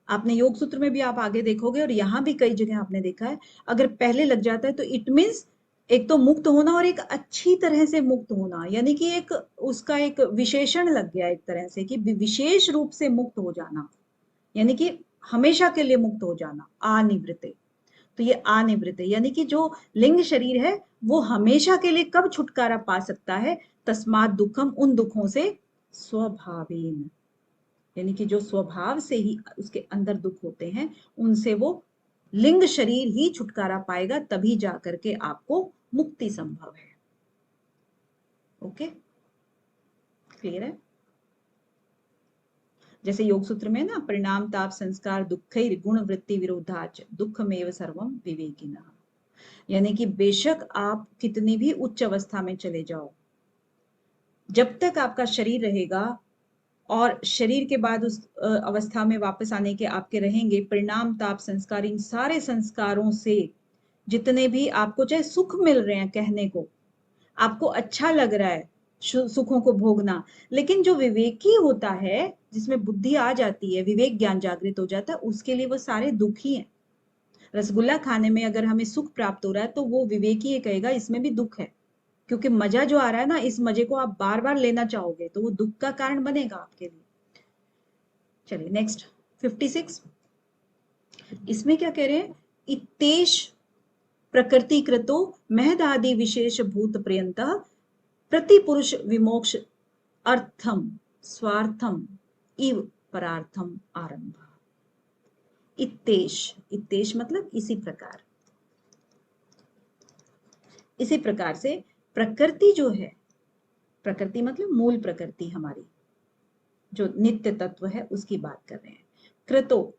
आपने योग सूत्र में भी आप आगे देखोगे और यहां भी कई जगह आपने देखा है, अगर पहले लग जाता है तो इट मीन्स एक तो मुक्त होना और एक अच्छी तरह से मुक्त होना, यानी कि एक उसका एक विशेषण लग गया एक तरह से कि विशेष रूप से मुक्त हो जाना, यानी कि हमेशा के लिए मुक्त हो जाना, अनिवृत्ते। तो ये अनिवृत्ते यानी कि जो लिंग शरीर है वो हमेशा के लिए कब छुटकारा पा सकता है, तस्मात् दुखम, उन दुखों से, स्वभावेन, यानी कि जो स्वभाव से ही उसके अंदर दुख होते हैं उनसे वो लिंग शरीर ही छुटकारा पाएगा, तभी जाकर के आपको मुक्ति संभव है। ओके, क्लियर है। जैसे योग सूत्र में ना, परिणाम ताप संस्कार दुखैर गुण वृत्ति विरोधाच दुखमेव सर्वम विवेकिनः, यानी कि बेशक आप कितनी भी उच्च अवस्था में चले जाओ, जब तक आपका शरीर रहेगा और शरीर के बाद उस अवस्था में वापस आने के आपके रहेंगे परिणाम ताप संस्कार, इन सारे संस्कारों से जितने भी आपको चाहे सुख मिल रहे हैं, कहने को आपको अच्छा लग रहा है सुखों को भोगना, लेकिन जो विवेकी होता है, जिसमें बुद्धि आ जाती है, विवेक ज्ञान जागृत हो जाता है, उसके लिए वो सारे दुख ही है। रसगुल्ला खाने में अगर हमें सुख प्राप्त हो रहा है तो वो विवेकी ये कहेगा इसमें भी दुख है, क्योंकि मजा जो आ रहा है ना, इस मजे को आप बार बार लेना चाहोगे तो वो दुख का कारण बनेगा आपके लिए। चलिए नेक्स्ट 56, इसमें क्या कह रहे हैं, इतेश प्रकृतिकृतो महदादि विशेष भूत पर्यंत प्रतिपुरुष विमोक्ष अर्थम स्वार्थम इव परार्थम आरंभ। इतेश, इतेश मतलब इसी प्रकार, इसी प्रकार से प्रकृति जो है, प्रकृति मतलब मूल प्रकृति हमारी जो नित्य तत्व है उसकी बात कर रहे हैं। कृतो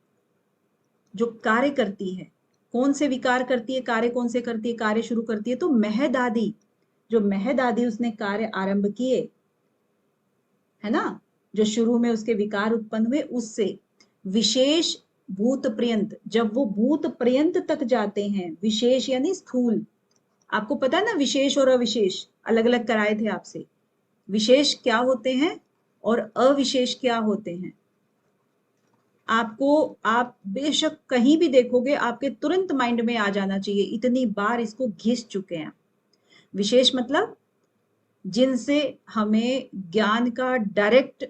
जो कार्य करती है, कौन से विकार करती है, कार्य कौन से करती है, कार्य शुरू करती है तो महद आदि, जो महद आदि उसने कार्य आरंभ किए है ना, जो शुरू में उसके विकार उत्पन्न हुए, उससे विशेष भूत पर्यंत, जब वो भूत पर्यंत तक जाते हैं, विशेष यानी स्थूल, आपको पता है ना विशेष और अविशेष अलग अलग कराए थे आपसे, विशेष क्या होते हैं और अविशेष क्या होते हैं, आपको, आप बेशक कहीं भी देखोगे आपके तुरंत माइंड में आ जाना चाहिए, इतनी बार इसको घिस चुके हैं। विशेष मतलब जिनसे हमें ज्ञान का डायरेक्ट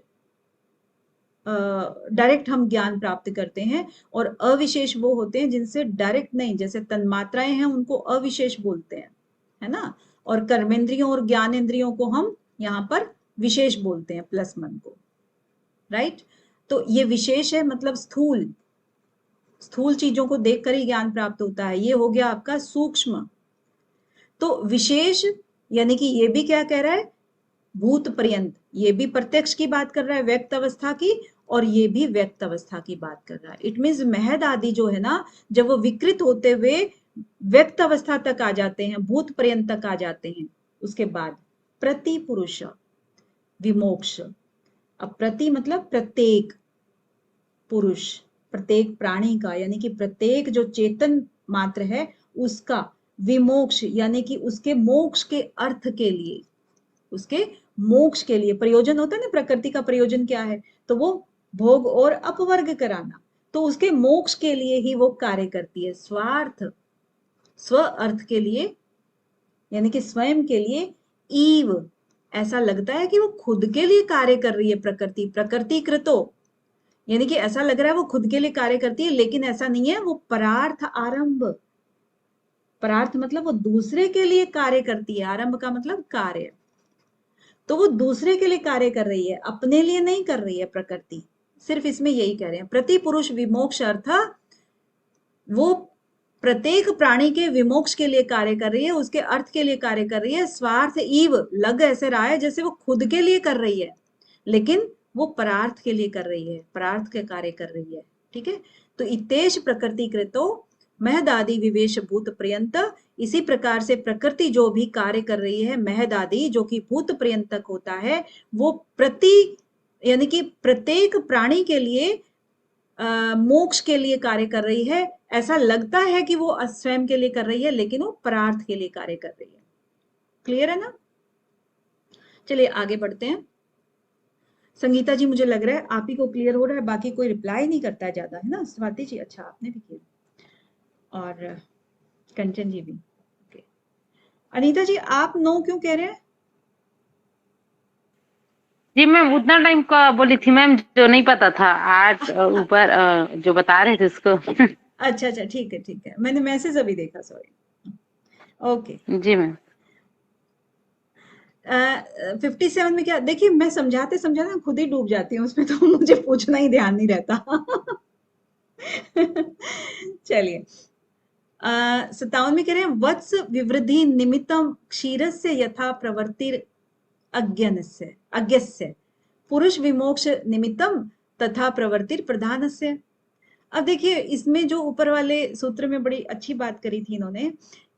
हम ज्ञान प्राप्त करते हैं, और अविशेष वो होते हैं जिनसे डायरेक्ट नहीं, जैसे तन्मात्राएं हैं उनको अविशेष बोलते हैं, है ना। और कर्मेंद्रियों और ज्ञानेंद्रियों को हम यहाँ पर विशेष बोलते हैं, प्लस मन को, राइट। तो ये विशेष है, मतलब स्थूल स्थूल चीजों को देखकर ही ज्ञान प्राप्त होता है। ये हो गया आपका सूक्ष्म। तो विशेष यानी कि ये भी क्या कह रहा है, भूत पर्यंत, ये भी प्रत्यक्ष की बात कर रहा है, व्यक्त अवस्था की, और ये भी व्यक्त अवस्था की बात कर रहा है। इट मीन्स महद आदि जो है ना, जब वो विकृत होते हुए व्यक्त अवस्था तक आ जाते हैं, भूत पर्यंत तक आ जाते हैं, उसके बाद प्रति पुरुष विमोक्ष। अब प्रति मतलब प्रत्येक पुरुष, प्रत्येक प्राणी का, यानी कि प्रत्येक जो चेतन मात्र है उसका विमोक्ष, यानी कि उसके मोक्ष के अर्थ के लिए, उसके मोक्ष के लिए। प्रयोजन होता है ना, प्रकृति का प्रयोजन क्या है, तो वो भोग और अपवर्ग कराना, तो उसके मोक्ष के लिए ही वो कार्य करती है। स्वार्थ, स्व अर्थ के लिए, यानी कि स्वयं के लिए। ईव, ऐसा लगता है कि वो खुद के लिए कार्य कर रही है, प्रकृति प्रकृति कृतो, यानी कि ऐसा लग रहा है वो खुद के लिए कार्य करती है, लेकिन ऐसा नहीं है। वो परार्थ आरंभ, परार्थ मतलब वो दूसरे के लिए कार्य करती है, आरंभ का मतलब कार्य। तो वो दूसरे के लिए कार्य कर रही है, अपने लिए नहीं कर रही है प्रकृति। सिर्फ इसमें यही कह रहे हैं, प्रति पुरुष विमोक्ष अर्थ वो प्रत्येक प्राणी के विमोक्ष के लिए कार्य कर रही है, उसके अर्थ के लिए कार्य कर रही है। स्वार्थ ईव, लग ऐसे रहा है जैसे वो खुद के लिए कर रही है, लेकिन वो परार्थ के लिए कर रही है, परार्थ के कार्य कर रही है, ठीक है। तो इतेश प्रकृति कृतो महदादि विवेश भूत पर्यंत, इसी प्रकार से प्रकृति जो भी कार्य कर रही है, महदादि जो कि भूत पर्यंत तक होता है, वो प्रति यानी कि प्रत्येक प्राणी के लिए मोक्ष के लिए कार्य कर रही है। ऐसा लगता है कि वो स्वयं के लिए कर रही है, लेकिन वो परार्थ के लिए कार्य कर रही है। क्लियर है ना। चलिए आगे बढ़ते हैं। संगीता जी, मुझे लग रहा है आप ही को क्लियर हो रहा है, बाकी कोई रिप्लाई नहीं करता है ज्यादा, है ना। स्वाति जी, अच्छा आपने भी किया, और कंचन जी भी। ओके, अनीता जी आप नो क्यों कह रहे हैं। जी मैम उतना टाइम का बोली थी मैम, जो नहीं पता था आज ऊपर जो बता रहे थे उसको। अच्छा अच्छा, ठीक है ठीक है, मैंने मैसेज अभी देखा, सॉरी। ओके, जी मैम। 57 में क्या, देखिए मैं समझाते समझाते खुद ही डूब जाती हूँ उसमें, तो मुझे पूछना ही ध्यान नहीं रहता। चलिए, 57 में कह रहे हैं, वत्स विवृद्धि निमित्तम क्षीरस्य यथा प्रवर्तिर अज्ञस्य अज्ञस्य पुरुष विमोक्ष निमित्तम तथा प्रवर्तिर प्रधानस्य। अब देखिए, इसमें जो ऊपर वाले सूत्र में बड़ी अच्छी बात करी थी इन्होंने,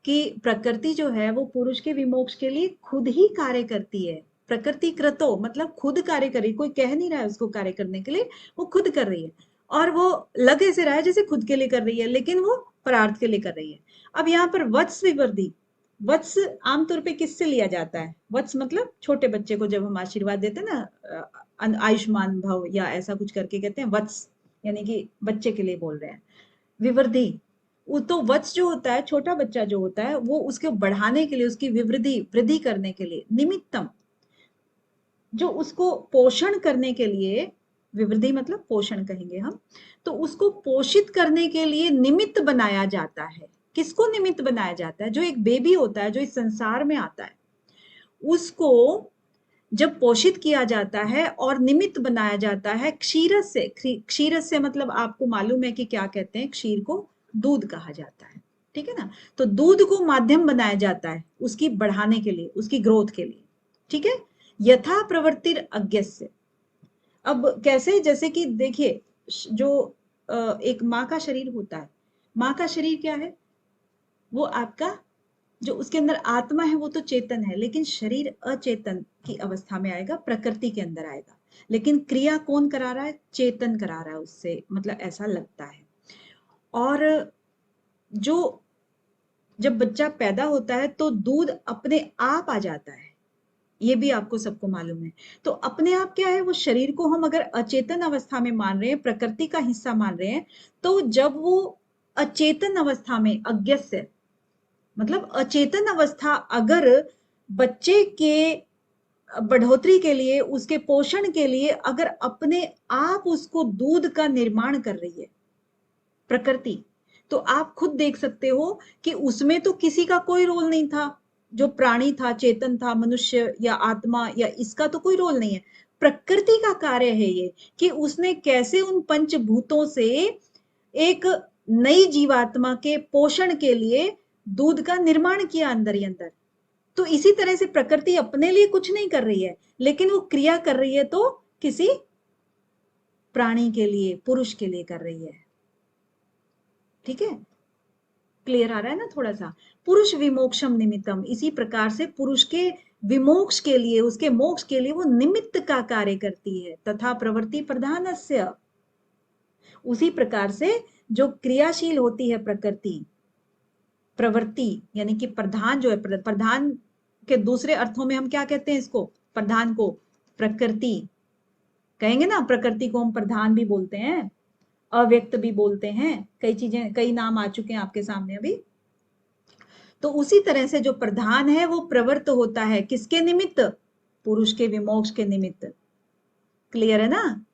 कि प्रकृति जो है वो पुरुष के विमोक्ष के लिए खुद ही कार्य करती है। प्रकृति कृतो मतलब खुद कार्य कर रही, कोई कह नहीं रहा है उसको कार्य करने के लिए, वो खुद कर रही है। और वो लग ऐसे रहा है जैसे खुद के लिए कर रही है, लेकिन वो परार्थ के लिए कर रही है। अब यहाँ पर वत्स विवृद्धि, वत्स आमतौर पे किससे लिया जाता है, वत्स मतलब छोटे बच्चे को जब हम आशीर्वाद देते हैं ना, आयुष्मान भव या ऐसा कुछ करके कहते हैं वत्स, यानी कि बच्चे के लिए बोल रहे हैं। विवृद्धि, वो तो वत्स जो होता है, छोटा बच्चा जो होता है, वो उसके बढ़ाने के लिए, उसकी विवृद्धि वृद्धि करने के लिए, निमित्तम जो उसको पोषण करने के लिए, विवृद्धि मतलब पोषण कहेंगे हम, तो उसको पोषित करने के लिए निमित्त बनाया जाता है। किसको निमित्त बनाया जाता है, जो एक बेबी होता है, जो इस संसार में आता है, उसको जब पोषित किया जाता है और निमित्त बनाया जाता है क्षीरस से। क्षीरस से मतलब आपको मालूम है कि क्या कहते हैं, क्षीर को दूध कहा जाता है, ठीक है ना। तो दूध को माध्यम बनाया जाता है उसकी बढ़ाने के लिए, उसकी ग्रोथ के लिए, ठीक है। यथा प्रवृत्तिर अज्ञस्य, अब कैसे, जैसे कि देखिए, जो एक माँ का शरीर होता है, माँ का शरीर क्या है, वो आपका जो उसके अंदर आत्मा है वो तो चेतन है, लेकिन शरीर अचेतन की अवस्था में आएगा, प्रकृति के अंदर आएगा, लेकिन क्रिया कौन करा रहा है, चेतन करा रहा है उससे, मतलब ऐसा लगता है। और जो जब बच्चा पैदा होता है तो दूध अपने आप आ जाता है, ये भी आपको सबको मालूम है। तो अपने आप क्या है, वो शरीर को हम अगर अचेतन अवस्था में मान रहे हैं, प्रकृति का हिस्सा मान रहे हैं, तो जब वो अचेतन अवस्था में अज्ञस्य मतलब अचेतन अवस्था अगर बच्चे के बढ़ोतरी के लिए, उसके पोषण के लिए अगर अपने आप उसको दूध का निर्माण कर रही है प्रकृति, तो आप खुद देख सकते हो कि उसमें तो किसी का कोई रोल नहीं था। जो प्राणी था, चेतन था, मनुष्य या आत्मा या इसका तो कोई रोल नहीं है। प्रकृति का कार्य है ये कि उसने कैसे उन पंचभूतों से एक नई जीवात्मा के पोषण के लिए दूध का निर्माण किया अंदर ही अंदर। तो इसी तरह से प्रकृति अपने लिए कुछ नहीं कर रही है, लेकिन वो क्रिया कर रही है तो किसी प्राणी के लिए, पुरुष के लिए कर रही है। ठीक है, क्लियर आ रहा है ना थोड़ा सा? पुरुष विमोक्षम निमित्तम, इसी प्रकार से पुरुष के विमोक्ष के लिए, उसके मोक्ष के लिए वो निमित्त का कार्य करती है। तथा प्रवृत्ति प्रधानस्य, उसी प्रकार से जो क्रियाशील होती है प्रकृति, प्रवृत्ति यानी कि प्रधान जो है, प्रधान के दूसरे अर्थों में हम क्या कहते हैं इसको, प्रधान को प्रकृति कहेंगे ना। प्रकृति को हम प्रधान भी बोलते हैं, अव्यक्त भी बोलते हैं, कई चीजें, कई नाम आ चुके हैं आपके सामने अभी। तो उसी तरह से जो प्रधान है वो प्रवृत्त होता है किसके निमित्त, पुरुष के विमोक्ष के निमित्त। क्लियर है ना?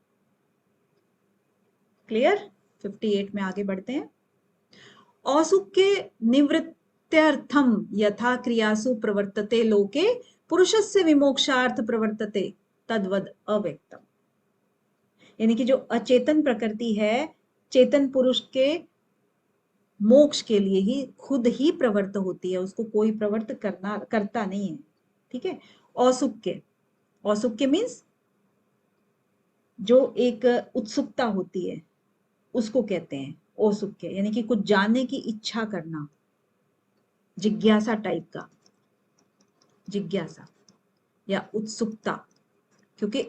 क्लियर? 58 में आगे बढ़ते हैं। असुख के निवृत्त्यर्थम यथा क्रियासु प्रवर्तते लोके पुरुषस्य विमोक्षार्थ प्रवर्तते तद्वद अव्यक्तम। यानी कि जो अचेतन प्रकृति है, चेतन पुरुष के मोक्ष के लिए ही खुद ही प्रवृत्त होती है, उसको कोई प्रवृत्त करता नहीं है। ठीक है, औसुक के मीन्स जो एक उत्सुकता होती है उसको कहते हैं औसुक के, यानी कि कुछ जानने की इच्छा करना, जिज्ञासा टाइप का, जिज्ञासा या उत्सुकता। क्योंकि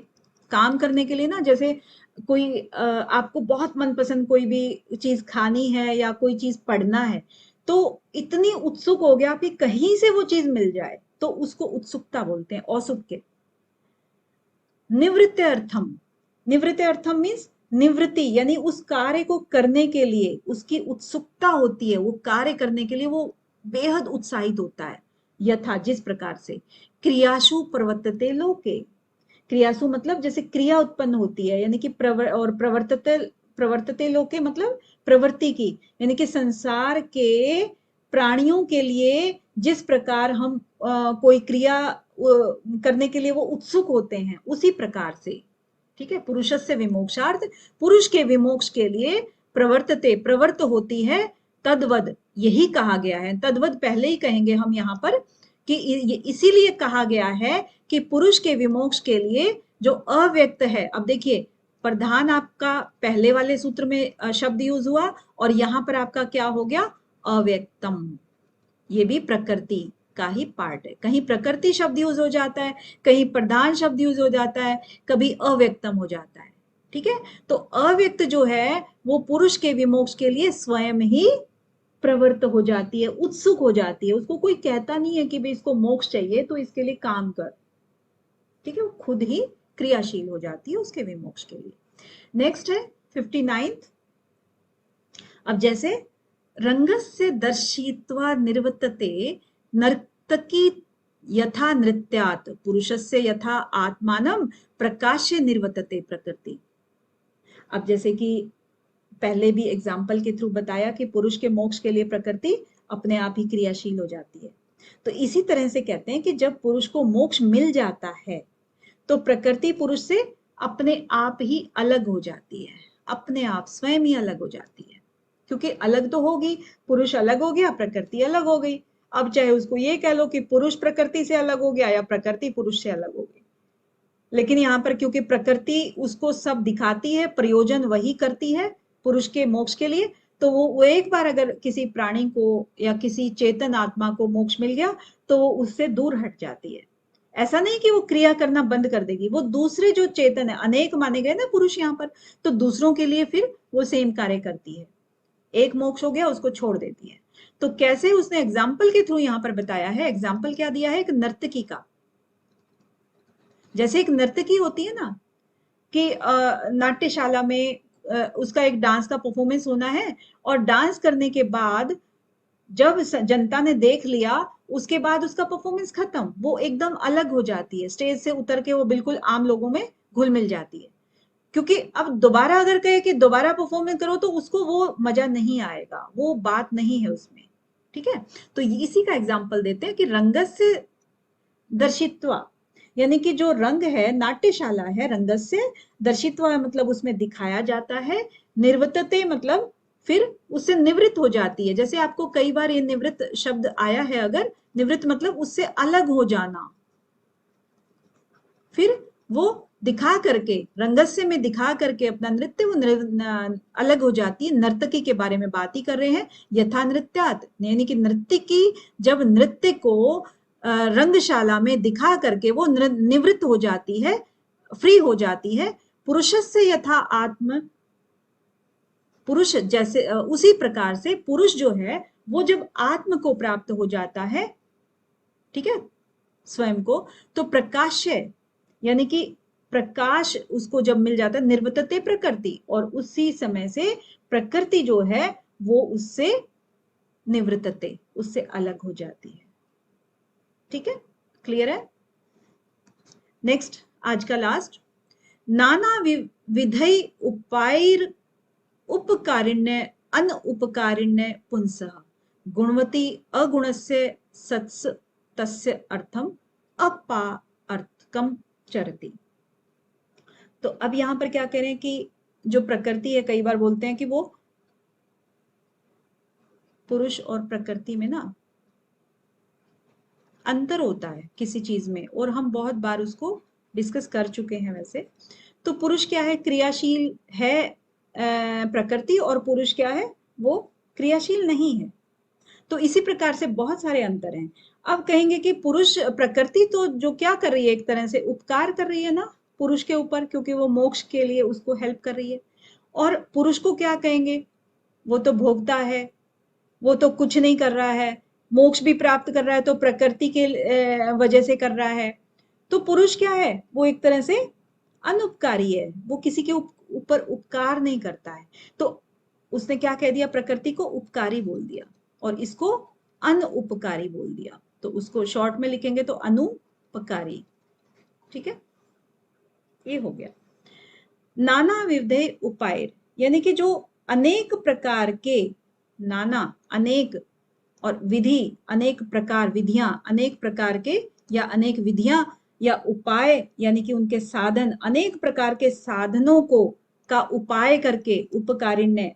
काम करने के लिए ना, जैसे कोई आपको बहुत मनपसंद कोई भी चीज खानी है या कोई चीज पढ़ना है, तो इतनी उत्सुक हो गया कि कहीं से वो चीज मिल जाए, तो उसको उत्सुकता बोलते हैं, औसुक के। निवृत्ति अर्थम मीन्स निवृत्ति, यानी उस कार्य को करने के लिए उसकी उत्सुकता होती है, वो कार्य करने के लिए वो बेहद उत्साहित होता है। यथा जिस प्रकार से क्रियाशु प्रवर्तते लोके, क्रियासु मतलब जैसे क्रिया उत्पन्न होती है, यानी कि प्रवर्तते लोके मतलब प्रवृत्ति की, यानी कि संसार के प्राणियों के लिए जिस प्रकार हम कोई क्रिया करने के लिए वो उत्सुक होते हैं, उसी प्रकार से। ठीक है, पुरुषस्य विमोक्षार्थ, पुरुष के विमोक्ष के लिए प्रवृत्त होती है, तद्वद यही कहा गया है। तद्वद पहले ही कहेंगे हम यहाँ पर कि इसीलिए कहा गया है कि पुरुष के विमोक्ष के लिए जो अव्यक्त है। अब देखिए, प्रधान आपका पहले वाले सूत्र में शब्द यूज हुआ, और यहां पर आपका क्या हो गया, अव्यक्तम। ये भी प्रकृति का ही पार्ट है। कहीं प्रकृति शब्द यूज हो जाता है, कहीं प्रधान शब्द यूज हो जाता है, कभी अव्यक्तम हो जाता है। ठीक है, तो अव्यक्त जो है वो पुरुष के विमोक्ष के लिए स्वयं ही प्रवृत्त हो जाती है, उत्सुक हो जाती है। उसको कोई कहता नहीं है कि भाई इसको मोक्ष चाहिए तो इसके लिए काम कर। ठीक है, वो खुद ही क्रियाशील हो जाती है उसके विमोक्ष के लिए। नेक्स्ट है 59। अब जैसे रंगस्य दर्शित्वा निर्वर्तते नर्तकी यथा नृत्यात् पुरुषस्य यथा आत्मानं प्रकाश्य निर्वर्तते प्रकृति। अब जैसे कि पहले भी एग्जाम्पल के थ्रू बताया कि पुरुष के मोक्ष के लिए प्रकृति अपने आप ही क्रियाशील हो जाती है। तो इसी तरह से कहते हैं कि जब पुरुष को मोक्ष मिल जाता है तो प्रकृति पुरुष से अपने आप ही अलग हो जाती है, अपने आप स्वयं ही अलग हो जाती है। क्योंकि अलग तो होगी, पुरुष अलग हो गया, प्रकृति अलग हो गई। अब चाहे उसको ये कह लो कि पुरुष प्रकृति से अलग हो गया या प्रकृति पुरुष से अलग हो गई, लेकिन यहाँ पर क्योंकि प्रकृति उसको सब दिखाती है, प्रयोजन वही करती है पुरुष के मोक्ष के लिए, तो वो एक बार अगर किसी प्राणी को या किसी चेतन आत्मा को मोक्ष मिल गया तो वो उससे दूर हट जाती है। ऐसा नहीं कि वो क्रिया करना बंद कर देगी, वो दूसरे जो चेतन है, अनेक माने गए ना पुरुष यहाँ पर, तो दूसरों के लिए फिर वो सेम कार्य करती है। एक मोक्ष हो गया उसको छोड़ देती है। तो कैसे उसने एग्जाम्पल के थ्रू यहाँ पर बताया है, एग्जाम्पल क्या दिया है, एक नर्तकी का। जैसे एक नर्तकी होती है ना कि नाट्यशाला में उसका एक डांस का परफॉर्मेंस होना है, और डांस करने के बाद जब जनता ने देख लिया, उसके बाद उसका परफॉर्मेंस खत्म, वो एकदम अलग हो जाती है, स्टेज से उतर के वो बिल्कुल आम लोगों में घुल मिल जाती है। क्योंकि अब दोबारा अगर कहे कि दोबारा परफॉर्मेंस करो तो उसको वो मजा नहीं आएगा, वो बात नहीं है उसमें। ठीक है, तो इसी का एग्जाम्पल देते हैं कि रंगस्य दर्शित्वा, यानी कि जो रंग है, नाट्यशाला है, रंगस्य दर्शित्वा मतलब उसमें दिखाया जाता है, निर्वर्तते मतलब फिर उससे निवृत्त हो जाती है। जैसे आपको कई बार ये निवृत्त शब्द आया है, अगर निवृत्त मतलब उससे अलग हो जाना, फिर वो दिखा करके, रंगस्य में दिखा करके अपना नृत्य वो अलग हो जाती है। नर्तकी के बारे में बात ही कर रहे हैं। यथा नृत्यात, यानी कि नर्तकी जब नृत्य को रंगशाला में दिखा करके वो निवृत्त हो जाती है, फ्री हो जाती है। पुरुषस्य यथा आत्म, पुरुष जैसे उसी प्रकार से पुरुष जो है वो जब आत्म को प्राप्त हो जाता है, ठीक है, स्वयं को, तो प्रकाश्य, यानी कि प्रकाश उसको जब मिल जाता है, निर्वर्तते प्रकृति, और उसी समय से प्रकृति जो है वो उससे निवृत्तते, उससे अलग हो जाती है। ठीक है, क्लियर है? नेक्स्ट, आज का लास्ट, नाना विधय उपायर उपकारिण्य अन उपकारिण्य पुंसः गुणवती अगुणस्य सत्स तस्य अर्थम अपार्थकम चरति। तो अब यहां पर क्या कह रहे हैं कि जो प्रकृति है, कई बार बोलते हैं कि वो पुरुष और प्रकृति में ना अंतर होता है किसी चीज में, और हम बहुत बार उसको डिस्कस कर चुके हैं वैसे। तो पुरुष क्या है, क्रियाशील है, प्रकृति, और पुरुष क्या है, वो क्रियाशील नहीं है। तो इसी प्रकार से बहुत सारे अंतर हैं। अब कहेंगे कि पुरुष प्रकृति तो जो क्या कर रही है, एक तरह से उपकार कर रही है ना पुरुष के ऊपर, क्योंकि वो मोक्ष के लिए उसको हेल्प कर रही है। और पुरुष को क्या कहेंगे, वो तो भोगता है, वो तो कुछ नहीं कर रहा है, मोक्ष भी प्राप्त कर रहा है तो प्रकृति के वजह से कर रहा है। तो पुरुष क्या है, वो एक तरह से अनुपकारी है, वो किसी के ऊपर उपकार नहीं करता है। तो उसने क्या कह दिया, प्रकृति को उपकारी बोल दिया और इसको अनुपकारी बोल दिया। तो उसको शॉर्ट में लिखेंगे तो अनुपकारी। ठीक है, ये हो गया। नाना विधे उपाय, यानी कि जो अनेक प्रकार के, नाना अनेक, और विधि अनेक प्रकार, विधियां अनेक प्रकार के, या अनेक विधियां या उपाय, यानी कि उनके साधन, अनेक प्रकार के साधनों को का उपाय करके, उपकारिण्य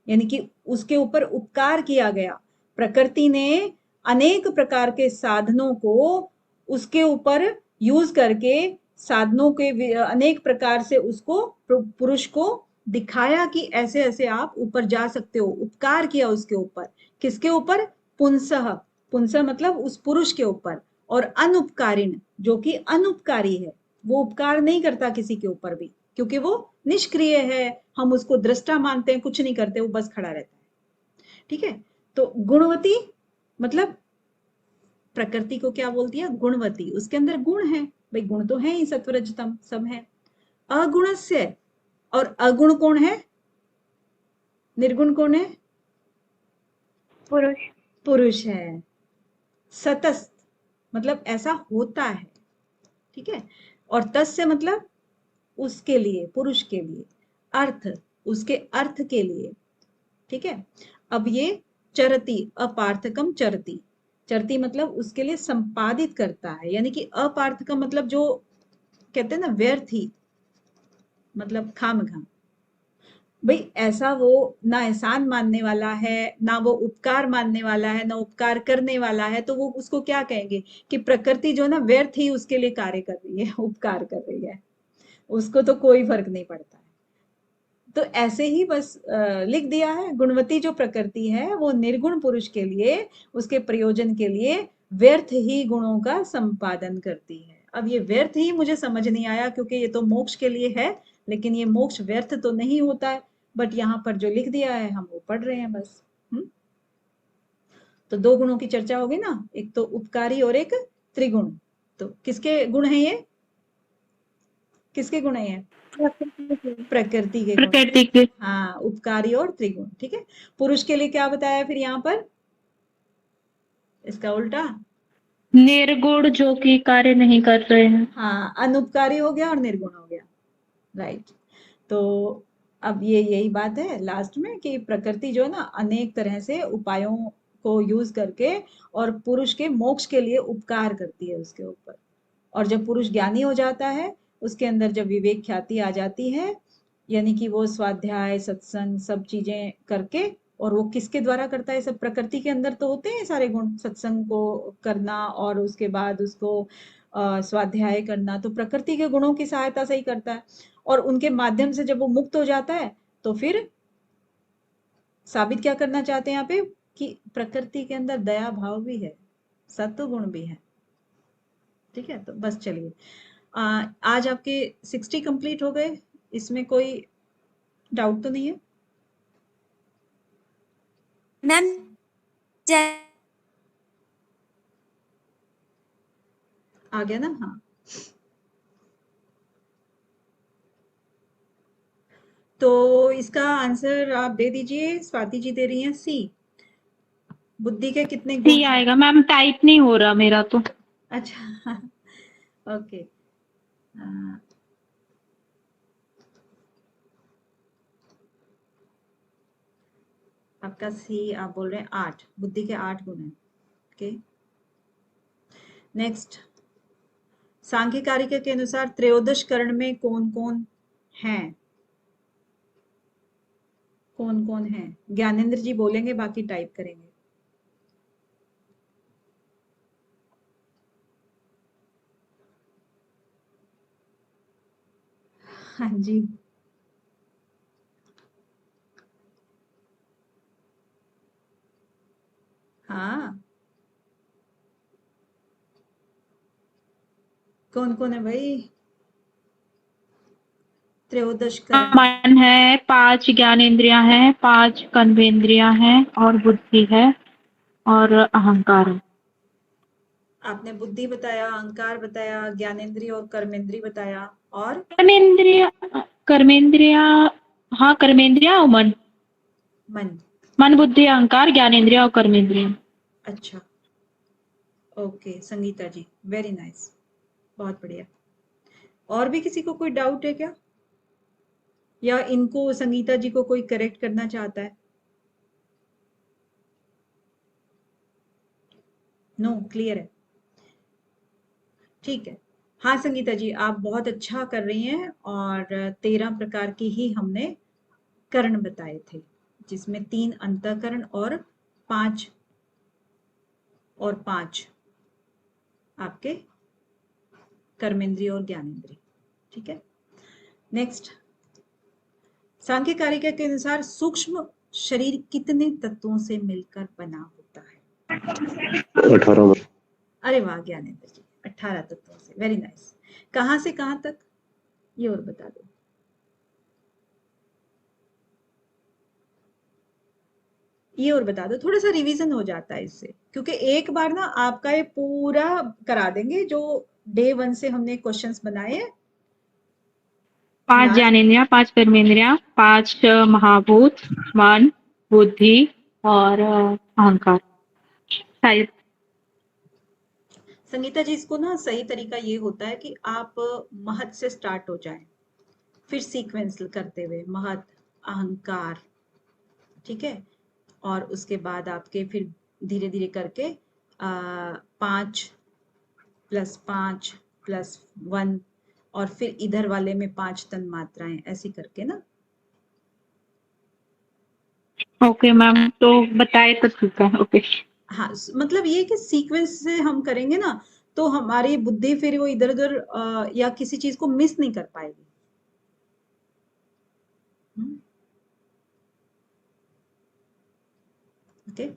यानी कि उसके ऊपर उपकार किया गया। प्रकृति ने अनेक प्रकार के साधनों को उसके ऊपर यूज करके, साधनों के अनेक प्रकार से उसको, पुरुष को दिखाया कि ऐसे ऐसे आप ऊपर जा सकते हो, उपकार किया उसके ऊपर। किसके ऊपर, पुंसः, पुंसः मतलब उस पुरुष के ऊपर। और अनुपकारिण, जो कि अनुपकारी है, वो उपकार नहीं करता किसी के ऊपर भी, क्योंकि वो निष्क्रिय है, हम उसको दृष्टा मानते हैं, कुछ नहीं करते, वो बस खड़ा रहता है। ठीक है, तो गुणवती मतलब प्रकृति को क्या बोल दिया, गुणवती, उसके अंदर गुण है, भाई गुण तो है ही, सत्वरजतम सब है। अगुणस्य, और अगुण कौन है, निर्गुण कौन है, पुरुष। पुरुष है। सतस्त मतलब ऐसा होता है। ठीक है, और तस्य मतलब उसके लिए, पुरुष के लिए, अर्थ उसके अर्थ के लिए। ठीक है, अब ये चरती, अपार्थकम चरती, चरती मतलब उसके लिए संपादित करता है, यानी कि अपार्थकम मतलब जो कहते हैं ना व्यर्थी, मतलब खामखा, भाई ऐसा वो ना एहसान मानने वाला है, ना वो उपकार मानने वाला है, ना उपकार करने वाला है, तो वो उसको क्या कहेंगे कि प्रकृति जो ना व्यर्थ ही उसके लिए कार्य कर रही है, उपकार कर रही है, उसको तो कोई फर्क नहीं पड़ता है। तो ऐसे ही बस लिख दिया है, गुणवती जो प्रकृति है वो निर्गुण पुरुष के लिए, उसके प्रयोजन के लिए व्यर्थ ही गुणों का संपादन करती है। अब ये व्यर्थ ही मुझे समझ नहीं आया, क्योंकि ये तो मोक्ष के लिए है, लेकिन ये मोक्ष व्यर्थ तो नहीं होता है, बट यहाँ पर जो लिख दिया है हम वो पढ़ रहे हैं बस। तो दो गुणों की चर्चा होगी ना, एक तो उपकारी और एक त्रिगुण। तो किसके गुण है ये, किसके गुण है? प्रकृति के। प्रकृति के गुण। प्रकृति के। हाँ, उपकारी और त्रिगुण। ठीक है। पुरुष के लिए क्या बताया फिर यहाँ पर? इसका उल्टा। निर्गुण जो कि कार्य नहीं कर रहे हैं। हाँ, अनुपकारी हो गया और निर्गुण हो गया। राइट। तो अब ये यही बात है लास्ट में कि प्रकृति जो है ना अनेक तरह से उपायों को यूज करके और पुरुष के मोक्ष के लिए उपकार करती है उसके ऊपर। और जब पुरुष ज्ञानी हो जाता है, उसके अंदर जब विवेक ख्याति आ जाती है, यानी कि वो स्वाध्याय सत्संग सब चीजें करके, और वो किसके द्वारा करता है? सब प्रकृति के अंदर तो होते हैं सारे गुण, सत्संग को करना और उसके बाद उसको स्वाध्याय करना, तो प्रकृति के गुणों की सहायता से ही करता है। और उनके माध्यम से जब वो मुक्त हो जाता है तो फिर साबित क्या करना चाहते हैं यहाँ पे कि प्रकृति के अंदर दया भाव भी है, सत्व गुण भी है। ठीक है। तो बस चलिए, आज आपके 60 कंप्लीट हो गए, इसमें कोई डाउट तो नहीं है? मैम आ गया ना? हाँ। तो इसका आंसर आप दे दीजिए। स्वाति जी दे रही हैं सी। बुद्धि के कितने गुण सी हैं? आएगा मैम, टाइप नहीं हो रहा मेरा तो। अच्छा ओके। आपका सी, आप बोल रहे हैं 8, बुद्धि के 8 गुण हैं। ओके। नेक्स्ट, सांख्य कारिका के अनुसार त्रयोदश करण में कौन कौन हैं? कौन कौन है? ज्ञानेंद्र जी बोलेंगे, बाकी टाइप करेंगे। हाँ जी। हाँ, कौन कौन है भाई? त्रयोदश करण। मन है, 5 ज्ञानेंद्रियां हैं, 5 कर्मेंद्रियां हैं और बुद्धि है और अहंकार है। आपने बुद्धि बताया, अहंकार बताया, ज्ञानेंद्रिय और कर्मेंद्रिय बताया, और कर्मेंद्रिया, हाँ कर्मेंद्रिया और मन। मन। मन बुद्धि अहंकार ज्ञानेंद्रिया और कर्मेंद्रिया। अच्छा, ओके संगीता जी, वेरी नाइस, बहुत बढ़िया। और भी किसी को कोई डाउट है क्या, या इनको संगीता जी को कोई करेक्ट करना चाहता है? नो, क्लियर है? ठीक है। हाँ संगीता जी, आप बहुत अच्छा कर रही हैं। और 13 प्रकार की ही हमने कर्ण बताए थे, जिसमें 3 अंतःकरण और 5 आपके कर्मेंद्रिय और ज्ञानेंद्रिय। ठीक है। नेक्स्ट, सांख्य कारिका के अनुसार सूक्ष्म शरीर कितने तत्वों से मिलकर बना होता है? 18। अरे वाह ज्ञानेंद्र जी, 18 तत्वों से, वेरी नाइस। कहां से कहां तक, ये और बता दो। ये और बता दो, थोड़ा सा रिवीजन हो जाता है इससे, क्योंकि एक बार ना आपका ये पूरा करा देंगे जो डे 1 से हमने क्वेश्चंस बनाए हैं। 5 ज्ञानेंद्रियां, 5 कर्मेंद्रियां, 5 महाभूत, मन, बुद्धि और अहंकार शायद। संगीता जी, इसको ना सही तरीका ये होता है कि आप महत से स्टार्ट हो जाएं, फिर सीक्वेंस करते हुए महत, अहंकार, ठीक है, और उसके बाद आपके फिर धीरे धीरे करके 5 + 5 + 1, और फिर इधर वाले में 5 तन मात्राएं, ऐसी करके ना। ओके मैम, तो बताए तो ठीक है। ओके। हाँ, मतलब ये कि सीक्वेंस से हम करेंगे ना, तो हमारी बुद्धि फिर वो इधर उधर या किसी चीज को मिस नहीं कर पाएगी। ओके,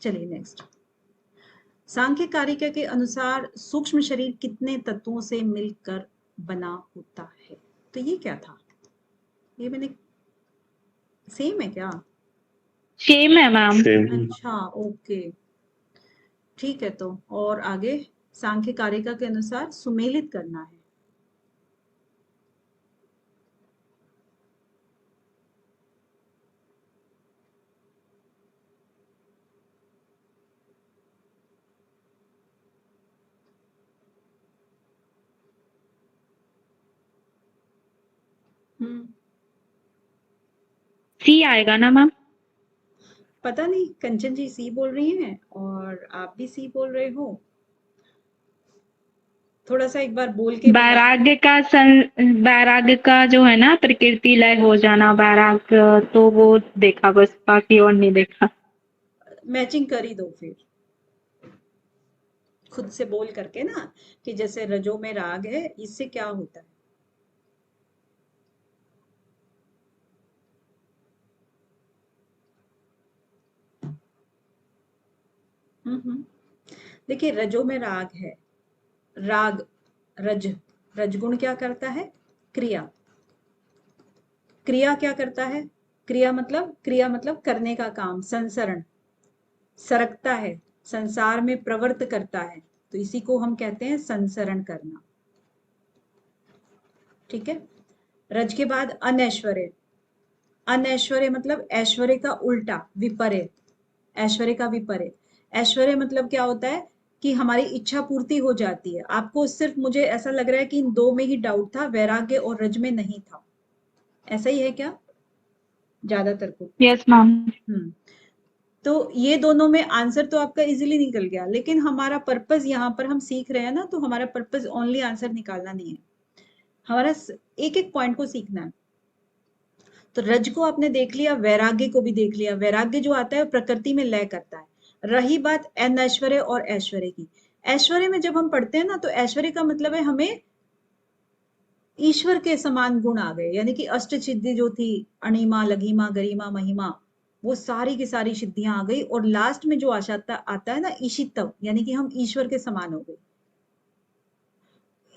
चलिए नेक्स्ट। सांख्य कारिका के अनुसार सूक्ष्म शरीर कितने तत्वों से मिलकर बना होता है? तो ये क्या था? ये मैंने, सेम है क्या? सेम है मैम। अच्छा, ओके, ठीक है। तो और आगे, सांख्य कारिका के अनुसार सुमेलित करना है। हम्म, सी आएगा ना मैम? पता नहीं, कंचन जी सी बोल रही हैं और आप भी सी बोल रहे हो। थोड़ा सा एक बार बोल के बता। वैराग्य का जो है ना, प्रकृति लय हो जाना, वैराग्य, तो वो देखा बस, बाकी और नहीं देखा। मैचिंग कर ही दो फिर, खुद से बोल करके ना, कि जैसे रजो में राग है, इससे क्या होता है। हम्म। देखिए, रजो में राग है, राग, रज, रजगुण क्या करता है, क्रिया। क्रिया क्या करता है, क्रिया मतलब करने का काम, संसरण, सरकता है, संसार में प्रवृत्त करता है, तो इसी को हम कहते हैं संसरण करना। ठीक है। रज के बाद अनैश्वर्य, अनैश्वर्य मतलब ऐश्वर्य का उल्टा, विपर्य, ऐश्वर्य का विपर्य। ऐश्वर्य मतलब क्या होता है कि हमारी इच्छा पूर्ति हो जाती है। आपको सिर्फ, मुझे ऐसा लग रहा है कि इन दो में ही डाउट था, वैराग्य और रज में नहीं था, ऐसा ही है क्या ज्यादातर को। Yes ma'am. हम्म। तो ये दोनों में आंसर तो आपका इजीली निकल गया, लेकिन हमारा पर्पस यहाँ पर हम सीख रहे हैं ना, तो हमारा पर्पस ओनली आंसर निकालना नहीं है, हमारा एक एक पॉइंट को सीखना है। तो रज को आपने देख लिया, वैराग्य को भी देख लिया। वैराग्य जो आता है प्रकृति में लय करता है। रही बात अनैश्वर्य और ऐश्वर्य की, ऐश्वर्य में जब हम पढ़ते हैं ना, तो ऐश्वर्य का मतलब है हमें ईश्वर के समान गुण आ गए, यानी कि अष्ट सिद्धि जो थी, अणिमा, लघिमा, गरिमा, महिमा, वो सारी की सारी सिद्धियां आ गई, और लास्ट में जो आता है ना, ईशितव, यानी कि हम ईश्वर के समान हो गए।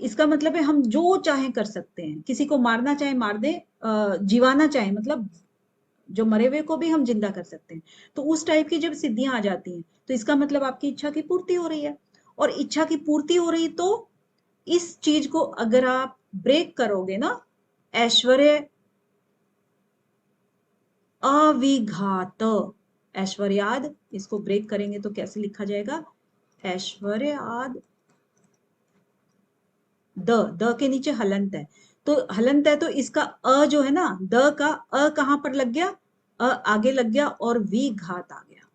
इसका मतलब है हम जो चाहे कर सकते हैं, किसी को मारना चाहे मार दे, जीवाना चाहे, मतलब जो मरे हुए को भी हम जिंदा कर सकते हैं। तो उस टाइप की जब सिद्धियां आ जाती हैं, तो इसका मतलब आपकी इच्छा की पूर्ति हो रही है, और इच्छा की पूर्ति हो रही, तो इस चीज को अगर आप ब्रेक करोगे ना, ऐश्वर्य अविघात, ऐश्वर्याद, इसको ब्रेक करेंगे तो कैसे लिखा जाएगा, ऐश्वर्याद, द के नीचे हलंत है, तो हलंत है, तो इसका अ जो है ना, द का अ कहां पर लग गया, अ आगे लग गया, और विघात आ गया।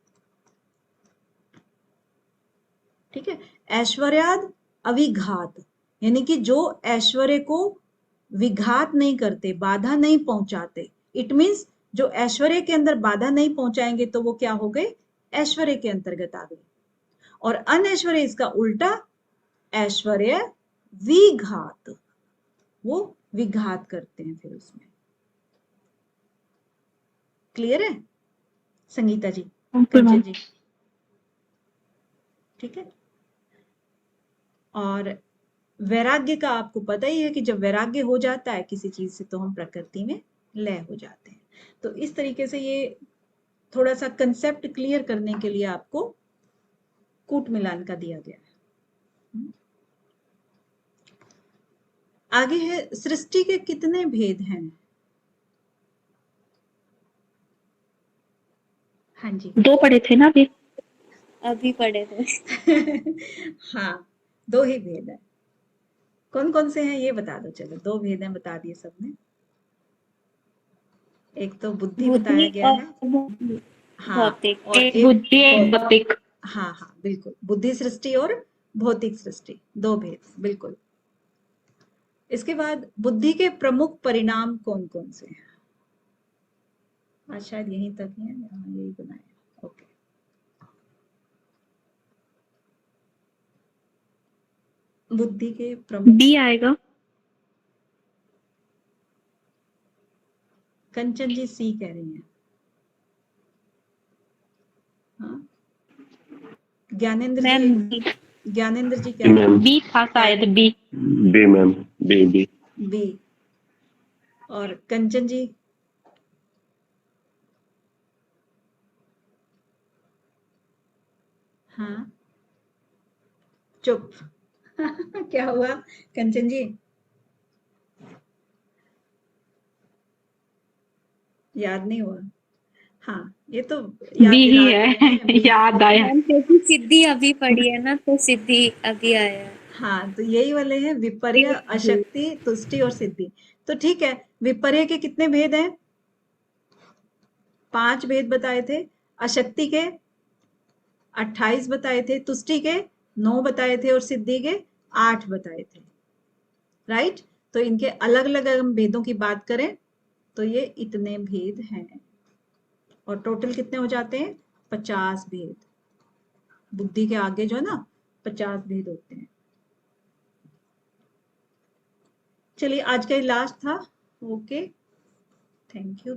ठीक है। ऐश्वर्याद अविघात, यानी कि जो ऐश्वर्य को विघात नहीं करते, बाधा नहीं पहुंचाते। इट मीन्स जो ऐश्वर्य के अंदर बाधा नहीं पहुंचाएंगे, तो वो क्या हो गए, ऐश्वर्य के अंतर्गत आ गए। और अनैश्वर्य इसका उल्टा, ऐश्वर्य विघात, वो विघात करते हैं फिर उसमें। क्लियर है संगीता जी, ओके कंचन मैम। जी? ठीक है। और वैराग्य का आपको पता ही है कि जब वैराग्य हो जाता है किसी चीज से, तो हम प्रकृति में लय हो जाते हैं। तो इस तरीके से ये थोड़ा सा कंसेप्ट क्लियर करने के लिए आपको कूट मिलान का दिया गया है। आगे है, सृष्टि के कितने भेद हैं। हाँ जी। 2 पढ़े थे ना अभी? अभी पढ़े थे। हाँ, 2 ही भेद है। कौन कौन से हैं ये बता दो, चलो 2 भेद हैं बता दिए सबने। एक तो बुद्धि बताया बुद्धि गया और है। हाँ, भौतिक। और एक एक बुद्धि, एक भौतिक। हाँ हाँ बिल्कुल, बुद्धि सृष्टि और भौतिक सृष्टि, 2 भेद, बिल्कुल। इसके बाद बुद्धि के प्रमुख परिणाम कौन कौन से हैं। आज शायद यहीं तक ही है, यहाँ यही बनाया। ओके। बुद्धि के प्रमुख, बी आएगा। कंचन जी सी कह रही हैं। हाँ, ज्ञानेंद्र जी, मैम ज्ञानेंद्र जी क्या बी कह रहे मैम, हैं? बी था शायद, B. B ma'am, B. B. और कंचन जी? हाँ, चुप। क्या हुआ कंचन जी, याद नहीं हुआ? हाँ, ये तो याद बी ही दिला दिए है। हैं, बी। याद आया। मैम क्योंकि सिद्धि अभी पढ़ी है ना, तो सिद्धि अभी आया है। हाँ, तो यही वाले हैं विपर्य, अशक्ति, तुष्टि और सिद्धि। तो ठीक है, विपर्य के कितने भेद हैं? 5 भेद बताए थे, अशक्ति के 28 बताए थे, तुष्टि के 9 बताए थे और सिद्धि के 8 बताए थे। राइट? तो इनके अलग अलग हम भेदों की बात करें तो ये इतने भेद हैं और टोटल कितने हो जाते हैं? 50 भेद। बुद्धि के आगे जो है ना 50 भेद होते हैं। चलिए आज का ही लास्ट था। Okay, thank you.